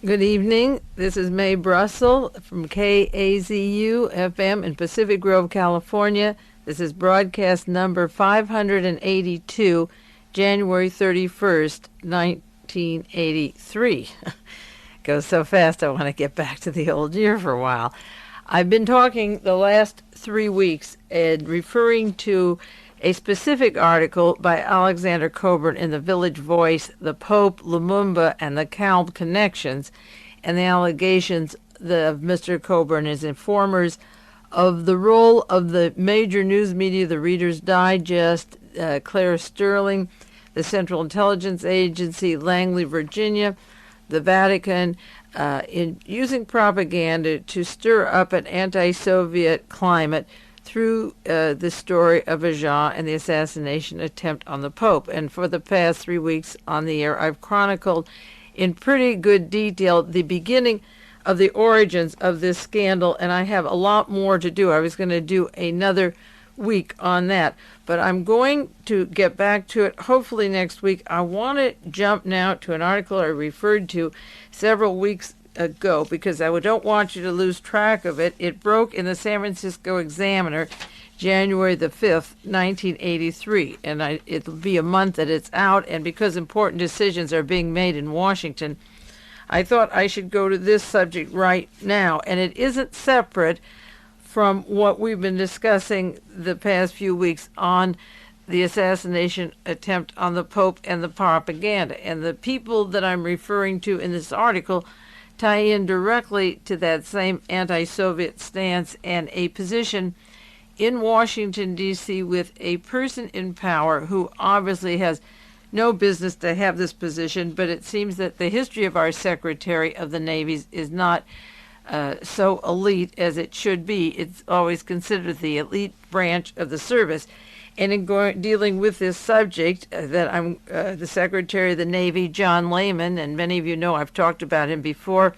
Good evening. This is Mae Brussell from KAZU FM in Pacific Grove, California. This is broadcast number 582, January 31st, 1983. Goes so fast, I want to get back to the old year for a while. I've been talking the last 3 weeks and referring to a specific article by Alexander Coburn in the Village Voice, The Pope, Lumumba, and the Calb Connections, and the allegations of Mr. Coburn and his informers of the role of the major news media, the Reader's Digest, Claire Sterling, the Central Intelligence Agency, Langley, Virginia, the Vatican, in using propaganda to stir up an anti-Soviet climate through the story of Aja and the assassination attempt on the Pope. And for the past 3 weeks on the air, I've chronicled in pretty good detail the beginning of the origins of this scandal, and I have a lot more to do. I was going to do another week on that, but I'm going to get back to it hopefully next week. I want to jump now to an article I referred to several weeks ago because I don't want you to lose track of it. It broke in the San Francisco Examiner January the 5th, 1983, and it'll be a month that it's out, and because important decisions are being made in Washington, I thought I should go to this subject right now, and it isn't separate from what we've been discussing the past few weeks on the assassination attempt on the Pope and the propaganda. And the people that I'm referring to in this article tie in directly to that same anti-Soviet stance and a position in Washington, D.C. with a person in power who obviously has no business to have this position, but it seems that the history of our Secretary of the Navy is not so elite as it should be. It's always considered the elite branch of the service. And in dealing with this subject, that I'm the Secretary of the Navy, John Lehman, and many of you know I've talked about him before,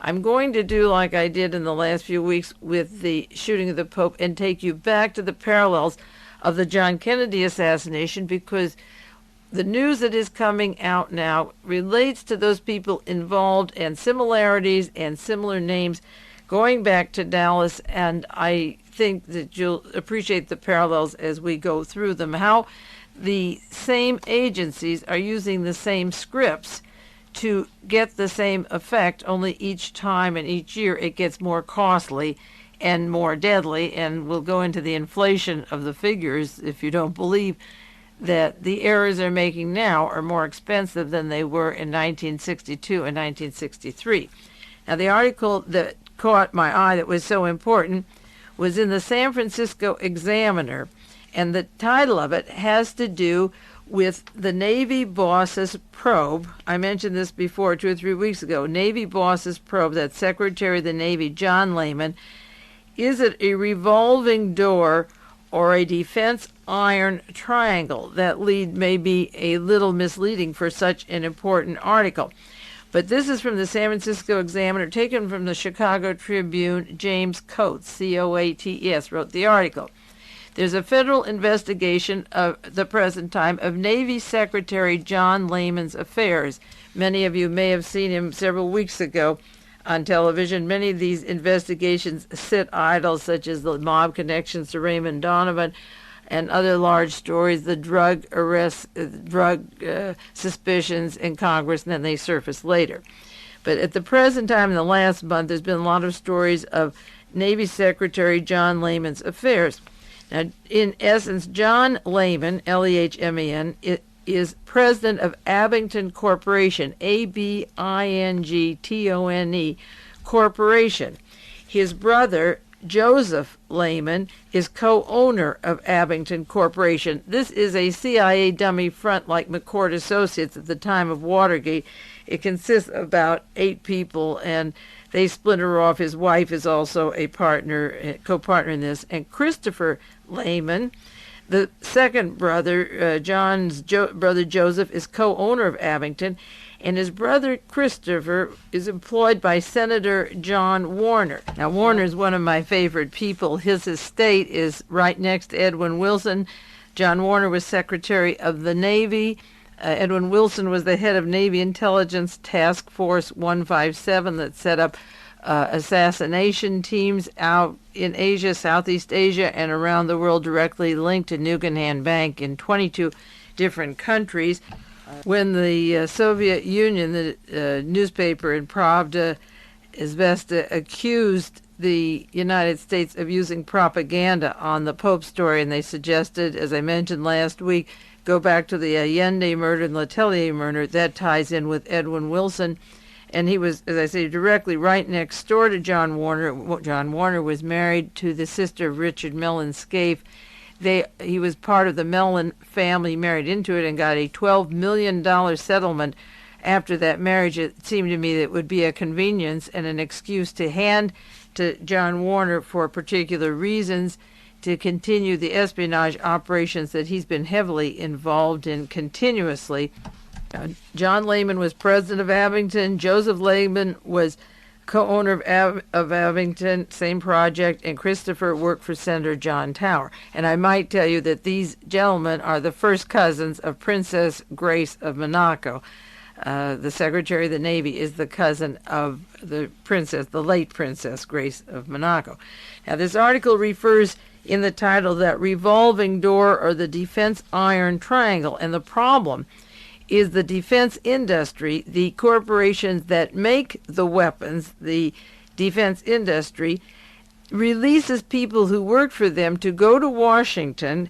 I'm going to do like I did in the last few weeks with the shooting of the Pope and take you back to the parallels of the John Kennedy assassination, because the news that is coming out now relates to those people involved and similarities and similar names going back to Dallas, and I think that you'll appreciate the parallels as we go through them, how the same agencies are using the same scripts to get the same effect, only each time and each year it gets more costly and more deadly, and we'll go into the inflation of the figures if you don't believe that the errors they're making now are more expensive than they were in 1962 and 1963. Now, the article that caught my eye that was so important was in the San Francisco Examiner, and the title of it has to do with the Navy boss's probe. I mentioned this before 2 or 3 weeks ago. Navy boss's probe, that Secretary of the Navy, John Lehman, is it a revolving door or a defense iron triangle? That lead may be a little misleading for such an important article. But this is from the San Francisco Examiner, taken from the Chicago Tribune. James Coates, C-O-A-T-E-S, wrote the article. There's a federal investigation of the present time of Navy Secretary John Lehman's affairs. Many of you may have seen him several weeks ago on television. Many of these investigations sit idle, such as the mob connections to Raymond Donovan and other large stories, the drug arrests, suspicions in Congress, and then they surface later. But at the present time, in the last month, there's been a lot of stories of Navy Secretary John Lehman's affairs. Now, in essence, John Lehman, L-E-H-M-A-N, is president of Abington Corporation, A-B-I-N-G-T-O-N-E Corporation. His brother, Joseph Lehman, is co-owner of Abington Corporation. This is a CIA dummy front like McCord Associates at the time of Watergate. It consists of about 8 people, and they splinter off. His wife is also a partner, co-partner in this. And Christopher Lehman, the second brother, John's brother Joseph, is co-owner of Abington, and his brother Christopher is employed by Senator John Warner. Now, Warner is one of my favorite people. His estate is right next to Edwin Wilson. John Warner was Secretary of the Navy Edwin Wilson was the head of Navy Intelligence Task Force 157 that set up assassination teams out in Asia, Southeast Asia, and around the world directly linked to Guggenheim Bank in 22 different countries. When the Soviet Union, the newspaper in Pravda, Izvestia, accused the United States of using propaganda on the Pope story, and they suggested, as I mentioned last week, go back to the Allende murder and Letelier murder. That ties in with Edwin Wilson. And he was, as I say, directly right next door to John Warner. John Warner was married to the sister of Richard Mellon Scaife. He was part of the Mellon family, married into it, and got a $12 million settlement after that marriage. It seemed to me that it would be a convenience and an excuse to hand to John Warner for particular reasons to continue the espionage operations that he's been heavily involved in continuously. John Lehman was president of Abington. Joseph Lehman was co-owner of Abington, same project, and Christopher worked for Senator John Tower. And I might tell you that these gentlemen are the first cousins of Princess Grace of Monaco. The Secretary of the Navy is the cousin of the late Princess Grace of Monaco. Now, this article refers in the title that revolving door or the defense iron triangle, and the problem is the defense industry, the corporations that make the weapons, the defense industry, releases people who work for them to go to Washington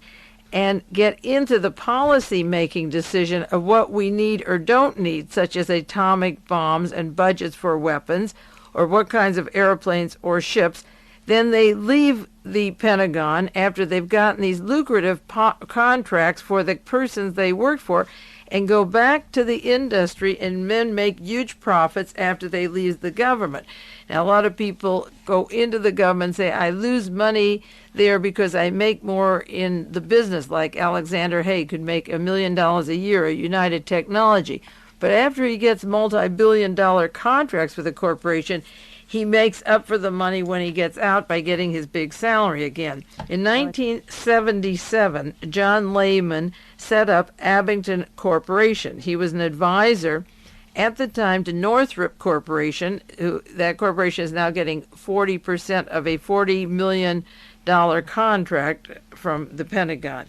and get into the policy-making decision of what we need or don't need, such as atomic bombs and budgets for weapons, or what kinds of airplanes or ships. Then they leave the Pentagon after they've gotten these lucrative contracts for the persons they work for, and go back to the industry and then make huge profits after they leave the government. Now, a lot of people go into the government and say, I lose money there because I make more in the business, like Alexander Haig could make $1 million a year at United Technology. But after he gets multi-billion-dollar contracts with a corporation, he makes up for the money when he gets out by getting his big salary again. In 1977, John Lehman set up Abington Corporation. He was an advisor at the time to Northrop Corporation. That corporation is now getting 40% of a $40 million contract from the Pentagon.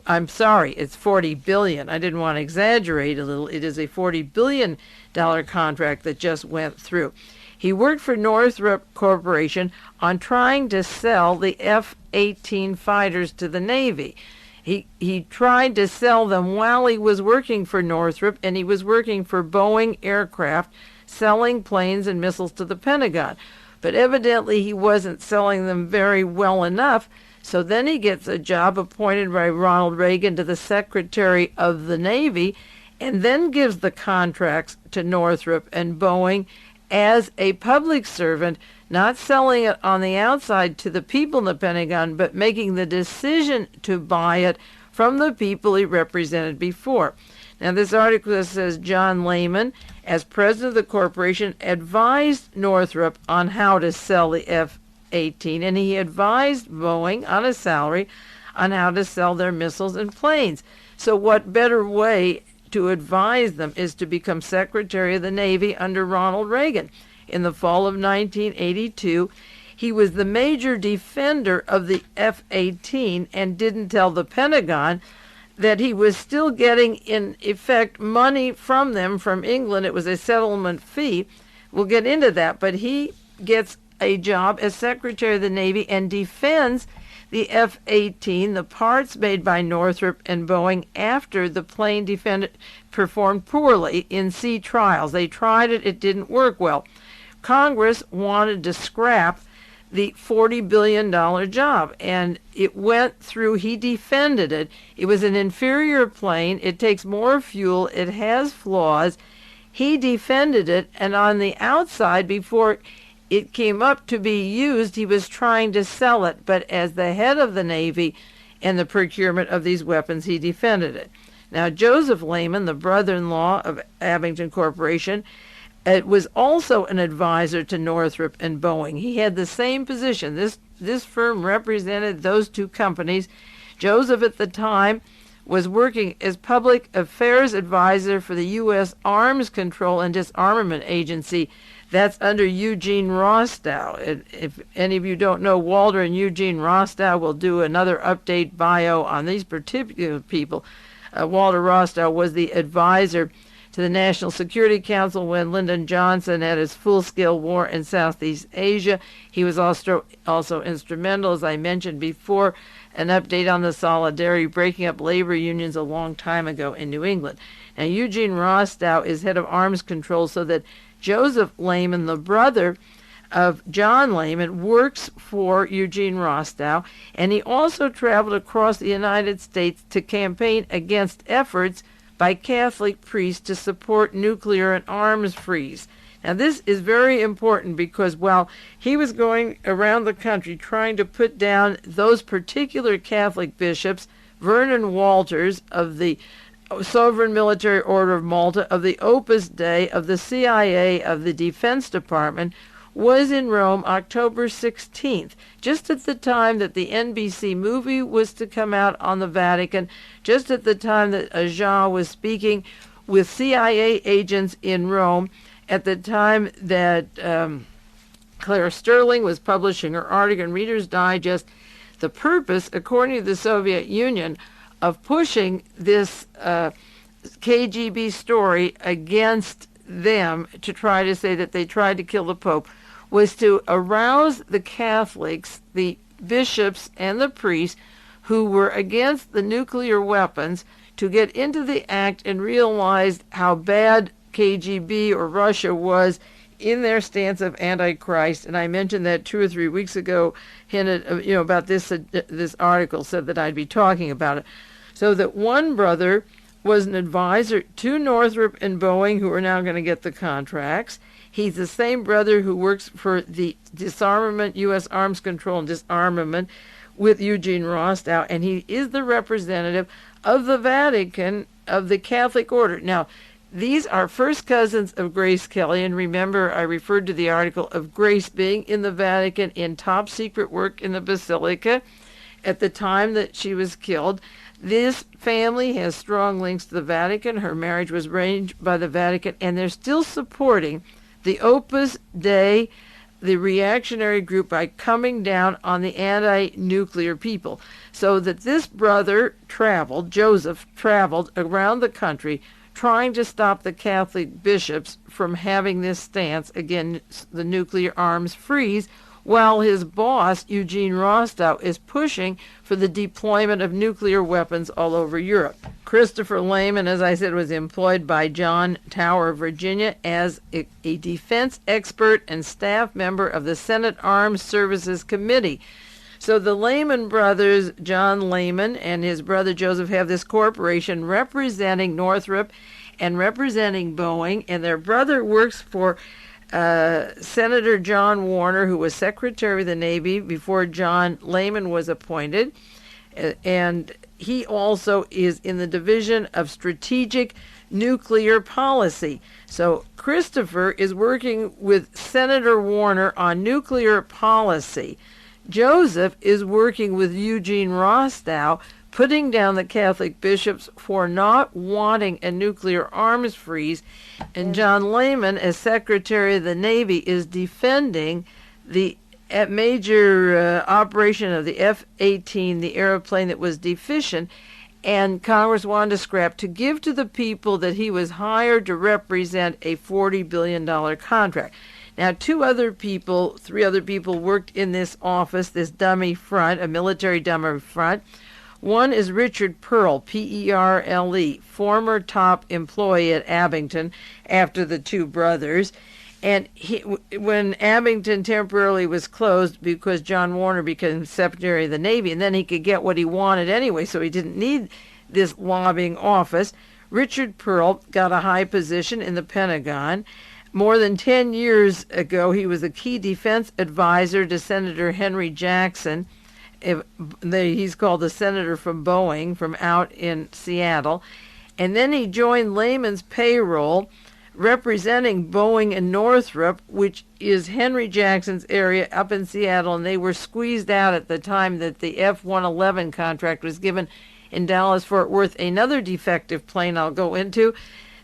I'm sorry, it's $40 billion. I didn't want to exaggerate a little. It is a $40 billion contract that just went through. He worked for Northrop Corporation on trying to sell the F-18 fighters to the Navy. He tried to sell them while he was working for Northrop, and he was working for Boeing Aircraft, selling planes and missiles to the Pentagon. But evidently he wasn't selling them very well enough, so then he gets a job appointed by Ronald Reagan to the Secretary of the Navy, and then gives the contracts to Northrop and Boeing as a public servant, not selling it on the outside to the people in the Pentagon, but making the decision to buy it from the people he represented before. Now, this article says John Lehman, as president of the corporation, advised Northrop on how to sell the F-18, and he advised Boeing on a salary on how to sell their missiles and planes. So what better way to advise them is to become Secretary of the Navy under Ronald Reagan. In the fall of 1982, he was the major defender of the F-18 and didn't tell the Pentagon that he was still getting, in effect, money from them from England. It was a settlement fee. We'll get into that, but he gets a job as Secretary of the Navy and defends the F-18, the parts made by Northrop and Boeing after the plane performed poorly in sea trials. They tried it, it didn't work well. Congress wanted to scrap the $40 billion job, and it went through. He defended it. It was an inferior plane. It takes more fuel. It has flaws. He defended it, and on the outside, before it came up to be used, he was trying to sell it, but as the head of the Navy and the procurement of these weapons, he defended it. Now, Joseph Lehman, the brother-in-law of Abington Corporation, was also an advisor to Northrop and Boeing. He had the same position. This firm represented those two companies. Joseph at the time was working as public affairs advisor for the U.S. Arms Control and Disarmament Agency. That's under Eugene Rostow. If any of you don't know, Walter and Eugene Rostow will do another update bio on these particular people. Walter Rostow was the advisor to the National Security Council when Lyndon Johnson had his full-scale war in Southeast Asia. He was also instrumental, as I mentioned before, an update on the Solidarity breaking up labor unions a long time ago in New England. Now, Eugene Rostow is head of arms control, so that Joseph Lehman, the brother of John Lehman, works for Eugene Rostow, and he also traveled across the United States to campaign against efforts by Catholic priests to support nuclear and arms freeze. Now, this is very important because while he was going around the country trying to put down those particular Catholic bishops, Vernon Walters of the Sovereign Military Order of Malta, of the Opus Dei, of the CIA, of the Defense Department, was in Rome October 16th, just at the time that the NBC movie was to come out on the Vatican, just at the time that Ajah was speaking with CIA agents in Rome, at the time that Claire Sterling was publishing her article in Reader's Digest. The purpose, according to the Soviet Union, of pushing this KGB story against them to try to say that they tried to kill the Pope was to arouse the Catholics, the bishops and the priests who were against the nuclear weapons, to get into the act and realize how bad KGB or Russia was in their stance of Antichrist. And I mentioned that 2 or 3 weeks ago, hinted about this article, said that I'd be talking about it. So that one brother was an advisor to Northrop and Boeing, who are now going to get the contracts. He's the same brother who works for the disarmament, U.S. Arms Control and Disarmament, with Eugene Rostow, and he is the representative of the Vatican of the Catholic Order. Now, these are first cousins of Grace Kelly, and remember, I referred to the article of Grace being in the Vatican in top secret work in the Basilica at the time that she was killed. This family has strong links to the Vatican. Her marriage was arranged by the Vatican, and they're still supporting the Opus Dei, the reactionary group, by coming down on the anti-nuclear people. So that this brother Joseph traveled around the country trying to stop the Catholic bishops from having this stance against the nuclear arms freeze, while his boss, Eugene Rostow, is pushing for the deployment of nuclear weapons all over Europe. Christopher Lehman, as I said, was employed by John Tower of Virginia as a defense expert and staff member of the Senate Armed Services Committee. So the Lehman brothers, John Lehman and his brother Joseph, have this corporation representing Northrop and representing Boeing, and their brother works for Senator John Warner, who was Secretary of the Navy before John Lehman was appointed, and he also is in the Division of Strategic Nuclear Policy. So Christopher is working with Senator Warner on nuclear policy. Joseph is working with Eugene Rostow, putting down the Catholic bishops for not wanting a nuclear arms freeze. And John Lehman, as Secretary of the Navy, is defending the major operation of the F-18, the airplane that was deficient, and Congress wanted to scrap to give to the people that he was hired to represent a $40 billion contract. Now, 3 other people worked in this office, this dummy front, a military dummy front. One is Richard Pearl, P-E-R-L-E, former top employee at Abington after the 2 brothers. And when Abington temporarily was closed because John Warner became Secretary of the Navy, and then he could get what he wanted anyway, so he didn't need this lobbying office, Richard Pearl got a high position in the Pentagon. More than 10 years ago, he was a key defense advisor to Senator Henry Jackson. He's called the senator from Boeing, from out in Seattle. And then he joined Lehman's payroll, representing Boeing and Northrop, which is Henry Jackson's area up in Seattle, and they were squeezed out at the time that the F-111 contract was given. in Dallas-Fort Worth, another defective plane I'll go into.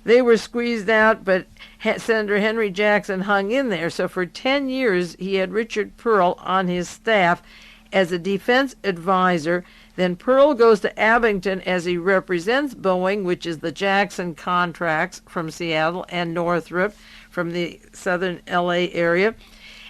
They were squeezed out, but Senator Henry Jackson hung in there. So for 10 years, he had Richard Pearl on his staff as a defense advisor. Then Pearl goes to Abington as he represents Boeing, which is the Jackson contracts from Seattle, and Northrop from the southern LA area.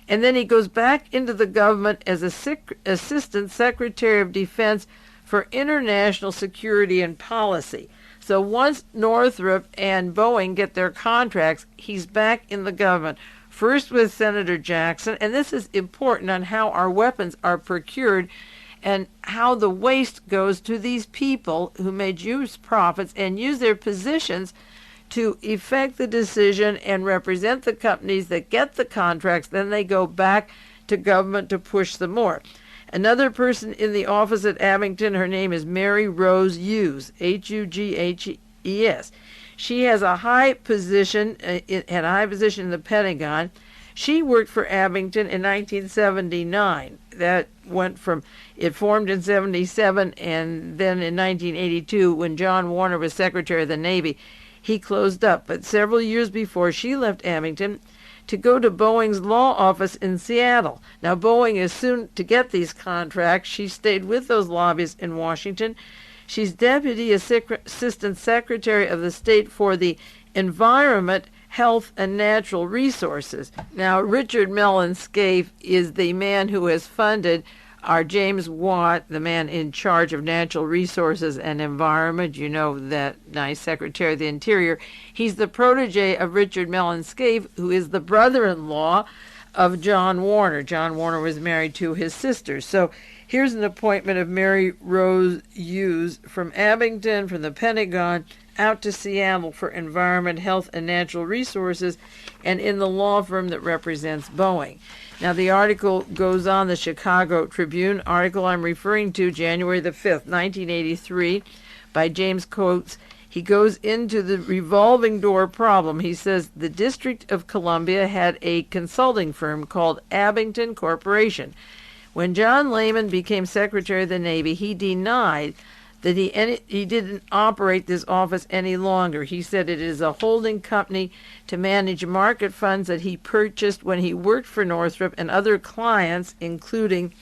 And then he goes back into the government as Assistant Secretary of Defense for International Security and Policy. So once Northrop and Boeing get their contracts, he's back in the government, first with Senator Jackson, and this is important on how our weapons are procured and how the waste goes to these people who made huge profits and use their positions to effect the decision and represent the companies that get the contracts. Then they go back to government to push them more. Another person in the office at Abington, her name is Mary Rose Hughes, Hughes. She has a high position, in the Pentagon. She worked for Abington in 1979. That went from, it formed in 77, and then in 1982, when John Warner was Secretary of the Navy, he closed up. But several years before she left Abington to go to Boeing's law office in Seattle. Now, Boeing is soon to get these contracts. She stayed with those lobbyists in Washington. She's Deputy Assistant Secretary of the State for the Environment, Health, and Natural Resources. Now, Richard Mellon Scaife is the man who has funded our James Watt, the man in charge of natural resources and environment. You know, that nice Secretary of the Interior. He's the protege of Richard Mellon Scaife, who is the brother-in-law of John Warner. John Warner was married to his sister. So here's an appointment of Mary Rose Hughes from Abington, from the Pentagon, out to Seattle for environment, health, and natural resources, and in the law firm that represents Boeing. Now, the article goes on, the Chicago Tribune article I'm referring to, January the 5th, 1983, by James Coates. He goes into the revolving door problem. He says the District of Columbia had a consulting firm called Abington Corporation. When John Lehman became Secretary of the Navy, he denied that he didn't operate this office any longer. He said it is a holding company to manage market funds that he purchased when he worked for Northrop and other clients, including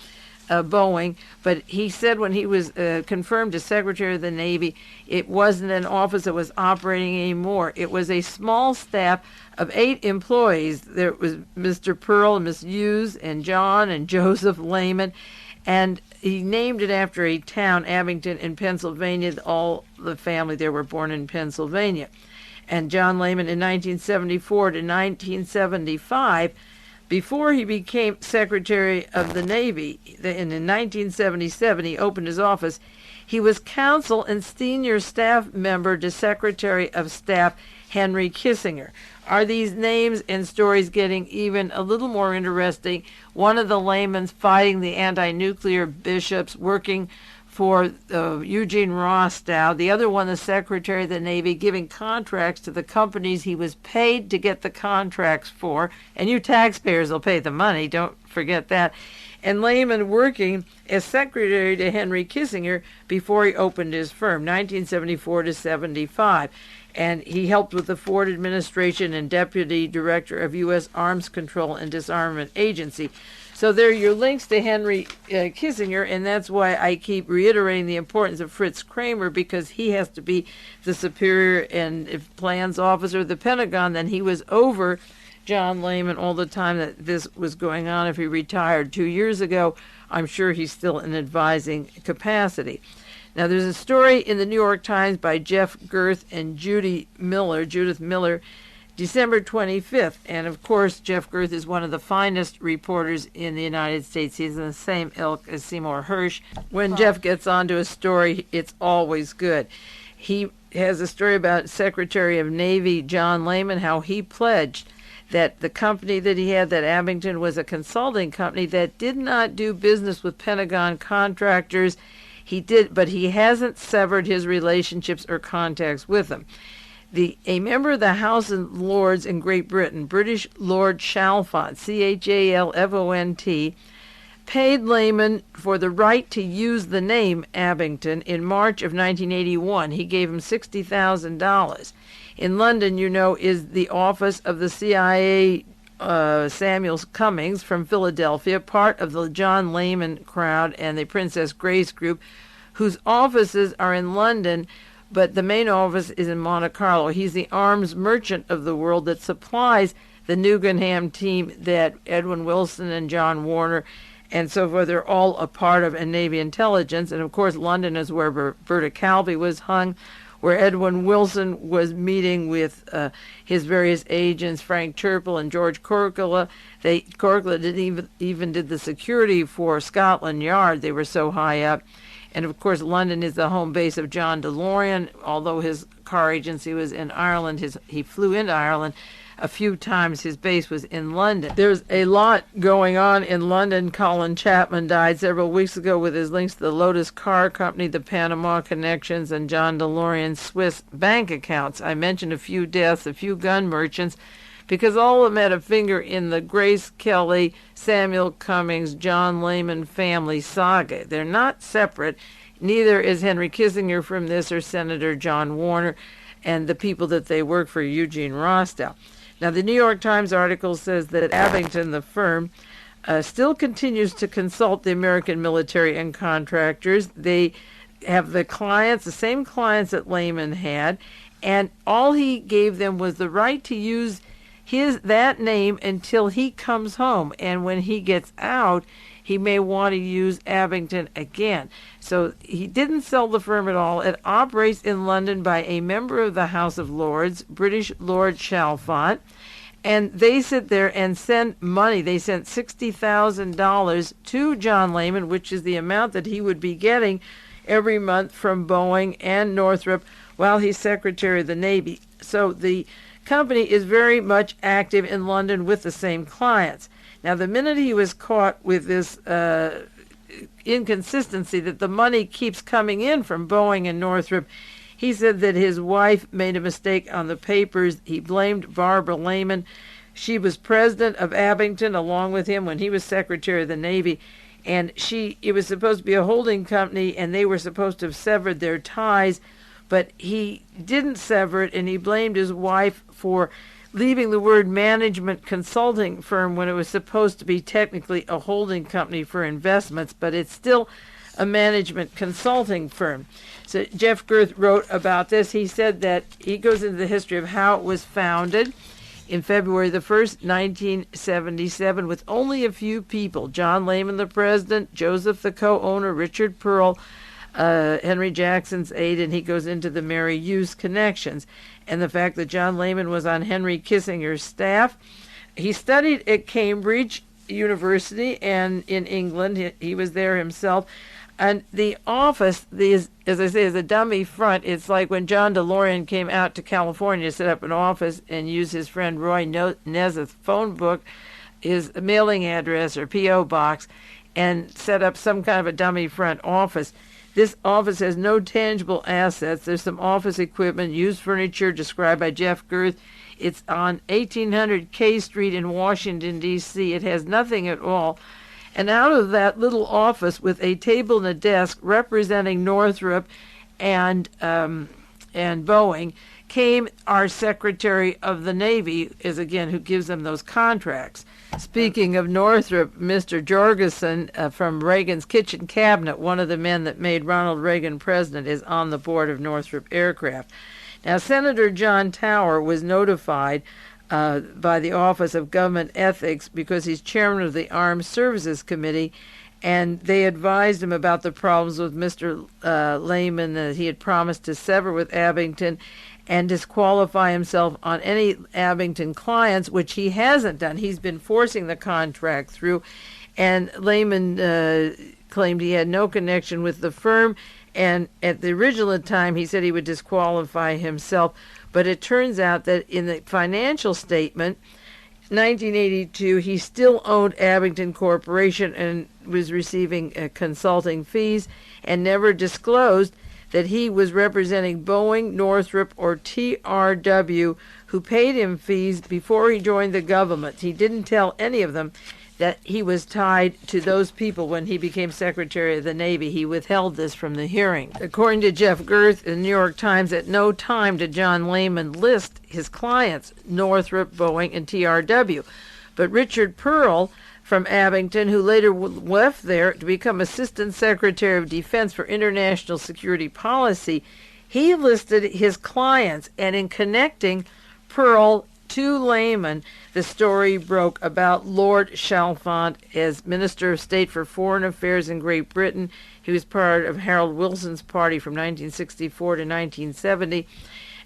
Boeing. But he said when he was confirmed as Secretary of the Navy, it wasn't an office that was operating anymore. It was a small staff of 8 employees. There was Mr. Pearl and Miss Hughes and John and Joseph Lehman, and he named it after a town, Abington, in Pennsylvania. All the family there were born in Pennsylvania. And John Lehman, in 1974 to 1975, before he became Secretary of the Navy, and in 1977 he opened his office, he was counsel and senior staff member to Secretary of Staff Henry Kissinger. Are these names and stories getting even a little more interesting? One of the Lehmans fighting the anti-nuclear bishops, working for Eugene Rostow. The other one, the Secretary of the Navy, giving contracts to the companies he was paid to get the contracts for. And you taxpayers will pay the money, don't forget that. And Lehman working as Secretary to Henry Kissinger before he opened his firm, 1974 to 75. And he helped with the Ford administration and Deputy Director of U.S. Arms Control and Disarmament Agency. So there are your links to Henry Kissinger, and that's why I keep reiterating the importance of Fritz Kramer, because he has to be the superior and if plans officer of the Pentagon. Then he was over John Lehman all the time that this was going on. If he retired 2 years ago, I'm sure he's still in advising capacity. Now, there's a story in the New York Times by Jeff Girth and Judith Miller, December 25th. And, of course, Jeff Girth is one of the finest reporters in the United States. He's in the same ilk as Seymour Hersh. When Jeff gets onto a story, it's always good. He has a story about Secretary of Navy John Lehman, how he pledged that the company that he had, that Abington, was a consulting company that did not do business with Pentagon contractors. He did, but he hasn't severed his relationships or contacts with them. A member of the House of Lords in Great Britain, British Lord Chalfont, Chalfont, paid Lehman for the right to use the name Abington in March of 1981. He gave him $60,000. In London, is the office of the CIA Samuel Cummings from Philadelphia, part of the John Lehman crowd and the Princess Grace group, whose offices are in London, but the main office is in Monte Carlo. He's the arms merchant of the world that supplies the Guggenheim team that Edwin Wilson and John Warner and so forth are all a part of, and Navy intelligence. And of course, London is where Berta Calvi was hung, where Edwin Wilson was meeting with his various agents, Frank Turple and George Corkula. Corkula didn't even did the security for Scotland Yard. They were so high up. And of course, London is the home base of John DeLorean. Although his car agency was in Ireland, he flew into Ireland a few times. His base was in London. There's a lot going on in London. Colin Chapman died several weeks ago with his links to the Lotus Car Company, the Panama connections, and John DeLorean's Swiss bank accounts. I mentioned a few deaths, a few gun merchants, because all of them had a finger in the Grace Kelly, Samuel Cummings, John Lehman family saga. They're not separate. Neither is Henry Kissinger from this or Senator John Warner and the people that they work for, Eugene Rostow. Now, the New York Times article says that Abington, the firm, still continues to consult the American military and contractors. They have the clients, the same clients that Lehman had, and all he gave them was the right to use that name until he comes home, and when he gets out, he may want to use Abington again. So he didn't sell the firm at all. It operates in London by a member of the House of Lords, British Lord Chalfont, and they sit there and send money. They sent $60,000 to John Lehman, which is the amount that he would be getting every month from Boeing and Northrop while he's Secretary of the Navy. So the company is very much active in London with the same clients. Now, the minute he was caught with this inconsistency that the money keeps coming in from Boeing and Northrop, he said that his wife made a mistake on the papers. He blamed Barbara Lehman. She was president of Abington along with him when he was Secretary of the Navy, and it was supposed to be a holding company, and they were supposed to have severed their ties, but he didn't sever it, and he blamed his wife for leaving the word management consulting firm when it was supposed to be technically a holding company for investments, but it's still a management consulting firm. So Jeff Girth wrote about this. He said that he goes into the history of how it was founded in February the 1st, 1977, with only a few people: John Lehman, the president; Joseph, the co-owner; Richard Pearl, Henry Jackson's aide, and he goes into the Mary Hughes connections and the fact that John Lehman was on Henry Kissinger's staff. He studied at Cambridge University and in England. He was there himself. And the office, as I say, is a dummy front. It's like when John DeLorean came out to California to set up an office and use his friend Roy Neseth's phone book, his mailing address or P.O. box, and set up some kind of a dummy front office. This office has no tangible assets. There's some office equipment, used furniture described by Jeff Girth. It's on 1800 K Street in Washington, D.C. It has nothing at all. And out of that little office with a table and a desk representing Northrop and Boeing came our Secretary of the Navy, who gives them those contracts. Speaking of Northrop, Mr. Jorgensen from Reagan's kitchen cabinet, one of the men that made Ronald Reagan president, is on the board of Northrop Aircraft. Now, Senator John Tower was notified by the Office of Government Ethics because he's chairman of the Armed Services Committee, and they advised him about the problems with Mr. Lehman that he had promised to sever with Abington and disqualify himself on any Abington clients, which he hasn't done. He's been forcing the contract through, and Lehman claimed he had no connection with the firm, and at the original time he said he would disqualify himself, but it turns out that in the financial statement, 1982, he still owned Abington Corporation and was receiving consulting fees, and never disclosed that he was representing Boeing, Northrop, or TRW, who paid him fees before he joined the government. He didn't tell any of them that he was tied to those people when he became Secretary of the Navy. He withheld this from the hearing. According to Jeff Girth in the New York Times, at no time did John Lehman list his clients, Northrop, Boeing, and TRW. But Richard Pearl from Abington, who later left there to become Assistant Secretary of Defense for International Security Policy, he listed his clients, and in connecting Pearl to Lehman, the story broke about Lord Chalfont as Minister of State for Foreign Affairs in Great Britain. He was part of Harold Wilson's party from 1964 to 1970.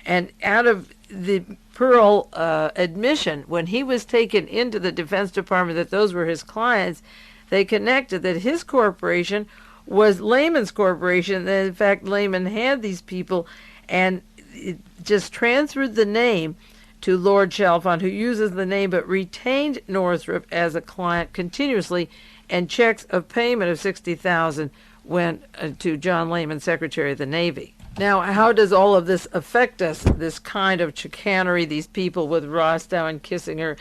And out of the Pearl admission, when he was taken into the Defense Department that those were his clients, they connected that his corporation was Lehman's corporation. And in fact, Lehman had these people and it just transferred the name to Lord Chalfont, who uses the name but retained Northrop as a client continuously, and checks of payment of $60,000 went to John Lehman, Secretary of the Navy. Now, how does all of this affect us, this kind of chicanery, these people with Rostow and Kissinger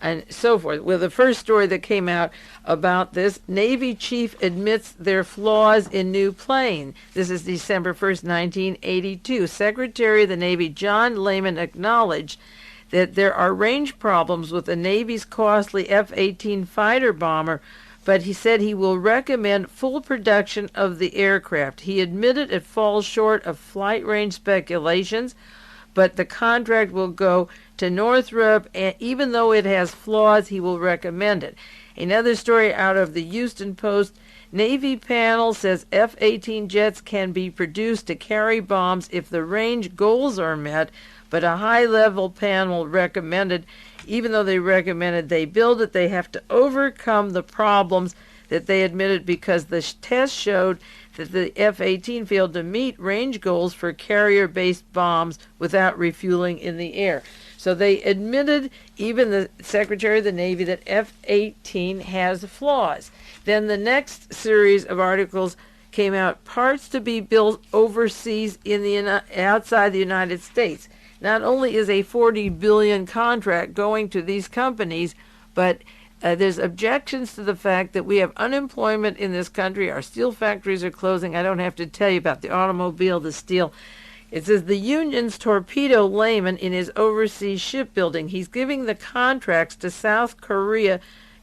and so forth? Well, the first story that came out about this, Navy chief admits their flaws in new plane. This is December 1st, 1982. Secretary of the Navy John Lehman acknowledged that there are range problems with the Navy's costly F-18 fighter bomber, but he said he will recommend full production of the aircraft. He admitted it falls short of flight range speculations, but the contract will go to Northrop, and even though it has flaws, he will recommend it. Another story out of the Houston Post, Navy panel says F-18 jets can be produced to carry bombs if the range goals are met, but a high-level panel recommended, even though they recommended they build it, they have to overcome the problems that they admitted because the test showed that the F-18 failed to meet range goals for carrier-based bombs without refueling in the air. So they admitted, even the Secretary of the Navy, that F-18 has flaws. Then the next series of articles came out, parts to be built overseas in the outside the United States. Not only is a $40 billion contract going to these companies, but there's objections to the fact that we have unemployment in this country. Our steel factories are closing. I don't have to tell you about the automobile, the steel. It says the unions torpedo Lehman in his overseas shipbuilding. He's giving the contracts to South Korea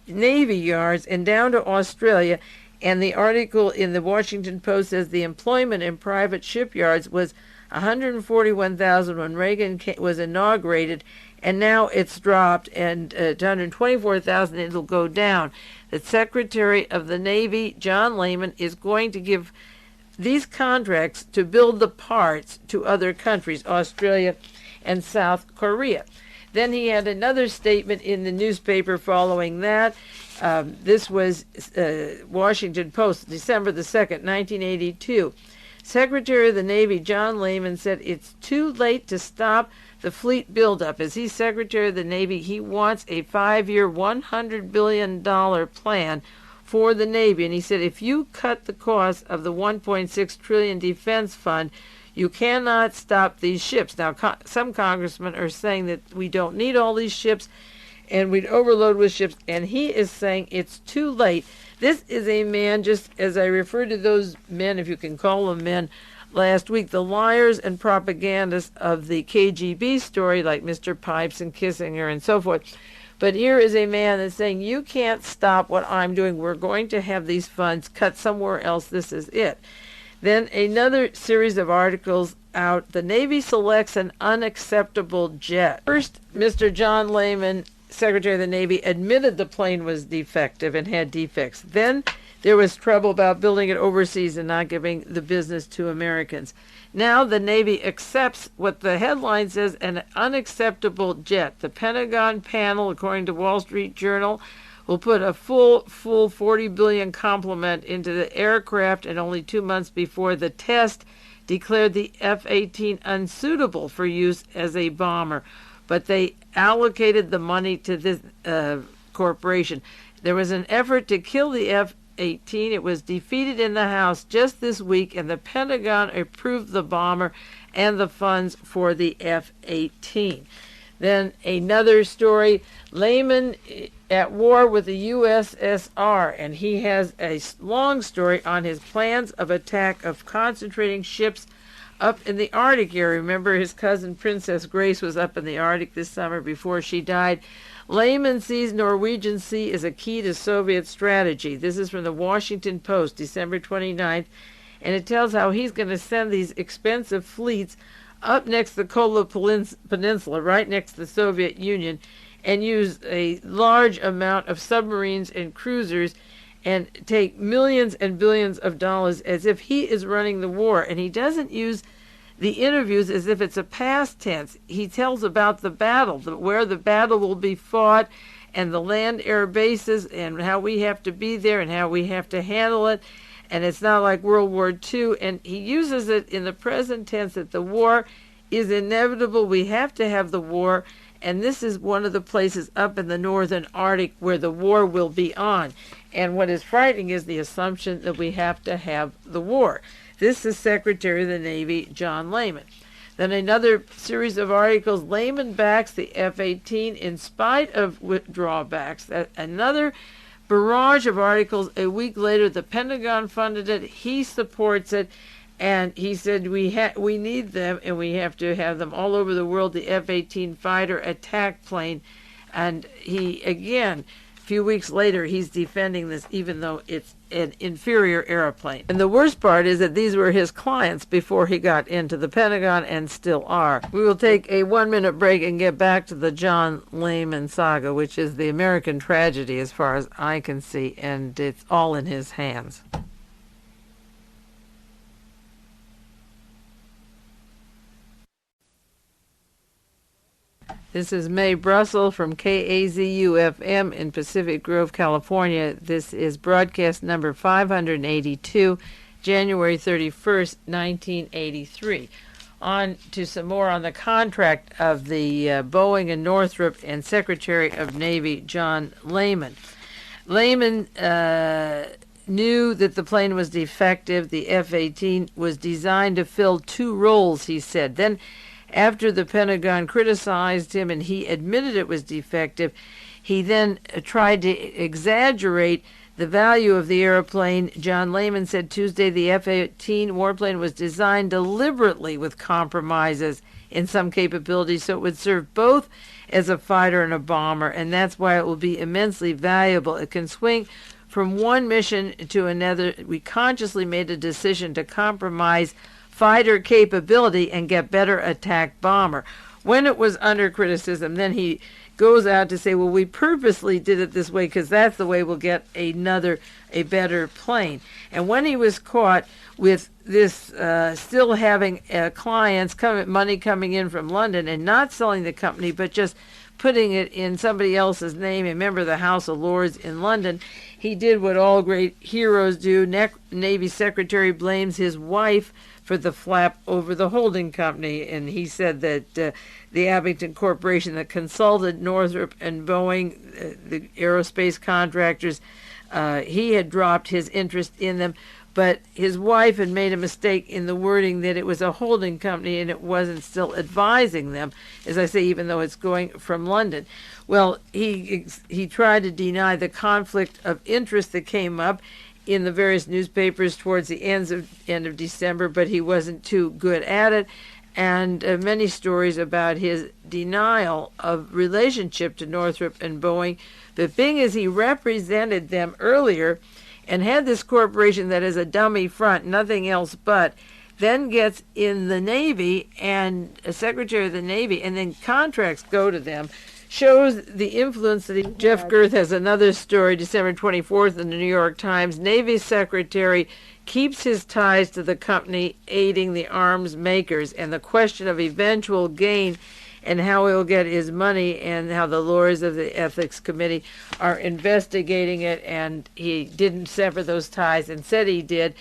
Navy yards and down to Australia. And the article in the Washington Post says the employment in private shipyards was 141,000 when Reagan was inaugurated, and now it's dropped and to 124,000. It'll go down. The Secretary of the Navy, John Lehman, is going to give these contracts to build the parts to other countries, Australia and South Korea. Then he had another statement in the newspaper following that. This was Washington Post, December the 2nd, 1982. Secretary of the Navy John Lehman said it's too late to stop the fleet buildup. As he's Secretary of the Navy, he wants a 5-year, $100 billion plan for the Navy. And he said if you cut the cost of the $1.6 trillion defense fund, you cannot stop these ships. Now, some congressmen are saying that we don't need all these ships and we'd overload with ships. And he is saying it's too late. This is a man, just as I referred to those men, if you can call them men, last week, the liars and propagandists of the KGB story, like Mr. Pipes and Kissinger and so forth. But here is a man that's saying, you can't stop what I'm doing. We're going to have these funds cut somewhere else. This is it. Then another series of articles out. The Navy selects an unacceptable jet. First, Mr. John Lehman, Secretary of the Navy, admitted the plane was defective and had defects. Then there was trouble about building it overseas and not giving the business to Americans. Now the Navy accepts what the headline says, an unacceptable jet. The Pentagon panel, according to Wall Street Journal, will put a full $40 billion complement into the aircraft, and only 2 months before the test declared the F-18 unsuitable for use as a bomber. But they allocated the money to this corporation. There was an effort to kill the F-18. It was defeated in the House just this week, and the Pentagon approved the bomber and the funds for the F-18. Then another story, Lehman at war with the USSR, and he has a long story on his plans of attack of concentrating ships up in the Arctic area. Remember, his cousin Princess Grace was up in the Arctic this summer before she died. Lehman sees Norwegian Sea as a key to Soviet strategy. This is from the Washington Post, December 29th, and it tells how he's going to send these expensive fleets up next to the Kola Peninsula, right next to the Soviet Union, and use a large amount of submarines and cruisers and take millions and billions of dollars as if he is running the war. And he doesn't use the interviews as if it's a past tense. He tells about the battle, where the battle will be fought, and the land air bases, and how we have to be there and how we have to handle it. And it's not like World War II. And he uses it in the present tense that the war is inevitable. We have to have the war. And this is one of the places up in the northern Arctic where the war will be on. And what is frightening is the assumption that we have to have the war. This is Secretary of the Navy John Lehman. Then another series of articles, Lehman backs the F-18 in spite of drawbacks. Another barrage of articles. A week later, the Pentagon funded it. He supports it. And he said we need them, and we have to have them all over the world, the F-18 fighter attack plane. And he, again, a few weeks later, he's defending this, even though it's an inferior airplane. And the worst part is that these were his clients before he got into the Pentagon, and still are. We will take a 1-minute break and get back to the John Lehman saga, which is the American tragedy as far as I can see, and it's all in his hands. This is Mae Brussell from KAZU-FM in Pacific Grove, California. This is broadcast number 582, January 31st, 1983. On to some more on the contract of the Boeing and Northrop and Secretary of Navy John Lehman. Lehman knew that the plane was defective. The F-18 was designed to fill two roles, he said. Then, after the Pentagon criticized him and he admitted it was defective, he then tried to exaggerate the value of the airplane. John Lehman said Tuesday the F-18 warplane was designed deliberately with compromises in some capabilities so it would serve both as a fighter and a bomber, and that's why it will be immensely valuable. It can swing from one mission to another. We consciously made a decision to compromise fighter capability and get better attack bomber. When it was under criticism, then he goes out to say, well, we purposely did it this way because that's the way we'll get a better plane. And when he was caught with this still having clients, money coming in from London and not selling the company, but just putting it in somebody else's name, a member of the House of Lords in London, he did what all great heroes do. Navy Secretary blames his wife for the flap over the holding company, and he said that the Abington Corporation that consulted Northrop and Boeing, the aerospace contractors, he had dropped his interest in them, but his wife had made a mistake in the wording that it was a holding company and it wasn't still advising them, as I say, even though it's going from London. Well, he tried to deny the conflict of interest that came up in the various newspapers towards the end of December, but he wasn't too good at it. And many stories about his denial of relationship to Northrop and Boeing. The thing is, he represented them earlier and had this corporation that is a dummy front, nothing else but, then gets in the Navy and a Secretary of the Navy, and then contracts go to them. Shows the influence that he... Jeff Girth has another story, December 24th in the New York Times. Navy Secretary keeps his ties to the company aiding the arms makers, and the question of eventual gain and how he'll get his money, and how the lawyers of the Ethics Committee are investigating it, and he didn't sever those ties and said he did,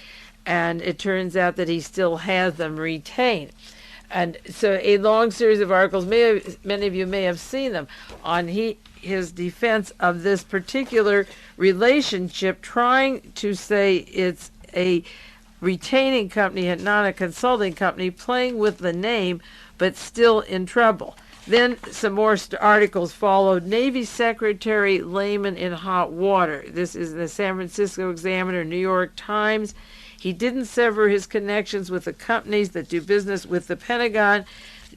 and it turns out that he still has them retained. And so a long series of articles, many of you may have seen them, on his defense of this particular relationship, trying to say it's a retaining company and not a consulting company, playing with the name, but still in trouble. Then some more articles followed. Navy Secretary Lehman in hot water. This is the San Francisco Examiner, New York Times. He didn't sever his connections with the companies that do business with the Pentagon.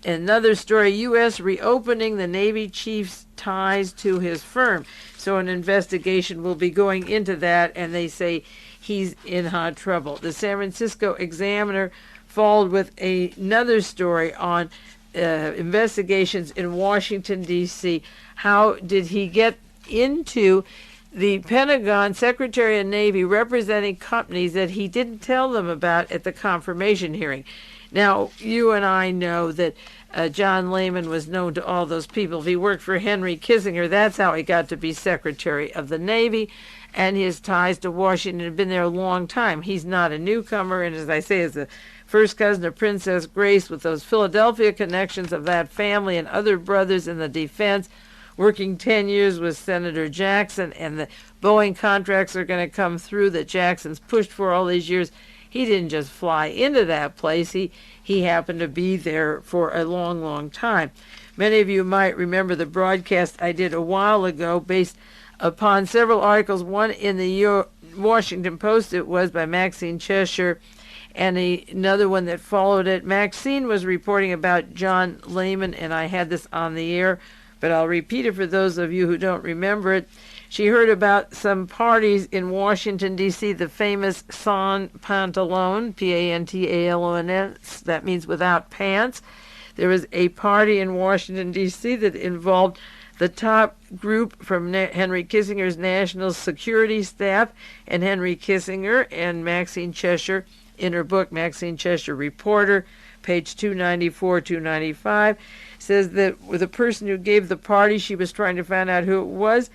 Another story, U.S. reopening the Navy chief's ties to his firm. So an investigation will be going into that, and they say he's in hot trouble. The San Francisco Examiner followed with another story on investigations in Washington, D.C. How did he get into the Pentagon, Secretary of Navy, representing companies that he didn't tell them about at the confirmation hearing? Now, you and I know that John Lehman was known to all those people. If he worked for Henry Kissinger, that's how he got to be Secretary of the Navy, and his ties to Washington have been there a long time. He's not a newcomer, and as I say, is a first cousin of Princess Grace with those Philadelphia connections of that family and other brothers in the defense, working 10 years with Senator Jackson, and the Boeing contracts are going to come through that Jackson's pushed for all these years. He didn't just fly into that place. He happened to be there for a long, long time. Many of you might remember the broadcast I did a while ago based upon several articles. One in the Washington Post, it was by Maxine Cheshire, and another one that followed it. Maxine was reporting about John Lehman, and I had this on the air, but I'll repeat it for those of you who don't remember it. She heard about some parties in Washington, D.C., the famous Sans Pantalon, P-A-N-T-A-L-O-N-S, that means without pants. There was a party in Washington, D.C. that involved the top group from Henry Kissinger's National Security Staff and Henry Kissinger, and Maxine Cheshire, in her book, Maxine Cheshire Reporter, page 294, 295, says that the person who gave the party, she was trying to find out who it was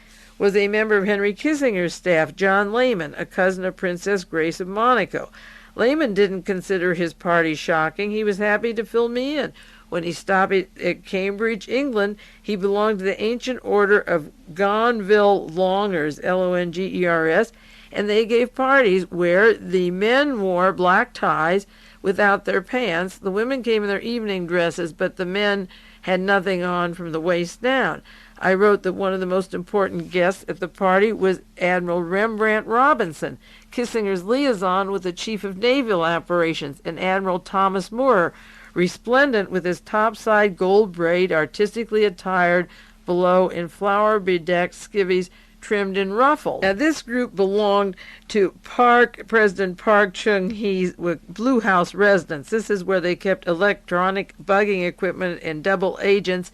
a member of Henry Kissinger's staff, John Lehman, a cousin of Princess Grace of Monaco. Lehman didn't consider his party shocking. He was happy to fill me in. When he stopped at Cambridge, England, he belonged to the ancient order of Gonville Longers, L-O-N-G-E-R-S, and they gave parties where the men wore black ties without their pants. The women came in their evening dresses, but the men had nothing on from the waist down. I wrote that one of the most important guests at the party was Admiral Rembrandt Robinson, Kissinger's liaison with the Chief of Naval Operations, and Admiral Thomas Moore, resplendent with his topside gold braid, artistically attired below in flower-bedecked skivvies trimmed in ruffles. Now, this group belonged to President Park Chung-hee's Blue House residence. This is where they kept electronic bugging equipment and double agents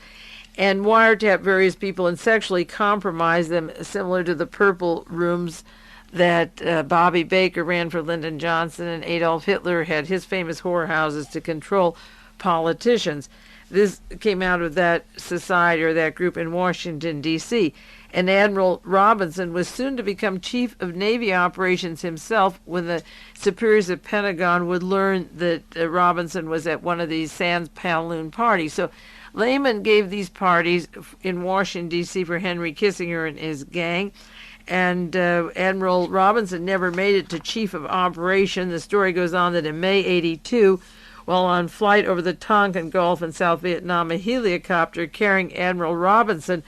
and wiretapped various people and sexually compromised them, similar to the purple rooms that Bobby Baker ran for Lyndon Johnson, and Adolf Hitler had his famous whorehouses to control politicians. This came out of that society or that group in Washington, D.C. And Admiral Robinson was soon to become Chief of Navy Operations himself when the superiors at Pentagon would learn that Robinson was at one of these Sans Pantaloon parties. So Lehman gave these parties in Washington, D.C. for Henry Kissinger and his gang. And Admiral Robinson never made it to Chief of Operation. The story goes on that in May 1982, while on flight over the Tonkin Gulf in South Vietnam, a helicopter carrying Admiral Robinson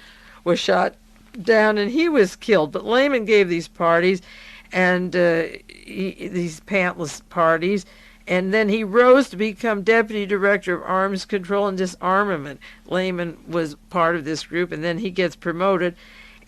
was shot down and he was killed. But Lehman gave these parties, and these pantless parties, and then he rose to become Deputy Director of Arms Control and Disarmament. Lehman was part of this group, and then he gets promoted.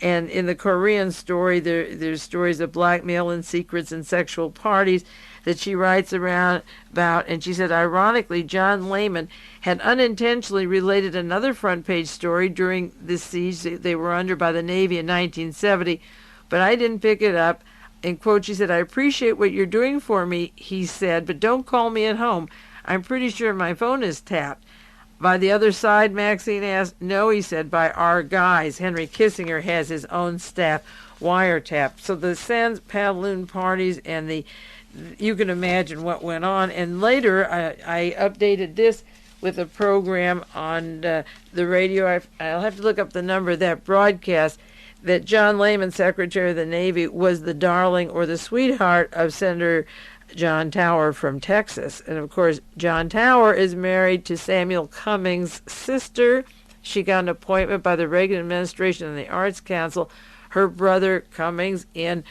And in the Korean story, there's stories of blackmail and secrets and sexual parties that she writes around about. And she said, ironically, John Lehman had unintentionally related another front page story during this siege they were under by the Navy in 1970, but I didn't pick it up. And quote, she said, I appreciate what you're doing for me, he said, but don't call me at home. I'm pretty sure my phone is tapped. By the other side, Maxine asked. No, he said, by our guys. Henry Kissinger has his own staff wiretapped. So the Sans Pantaloon parties and you can imagine what went on. And later, I updated this with a program on the radio. I'll have to look up the number of that broadcast, that John Lehman, Secretary of the Navy, was the darling or the sweetheart of Senator John Tower from Texas. And of course, John Tower is married to Samuel Cummings' sister, She got an appointment by the Reagan administration and the Arts Council. Her brother Cummings in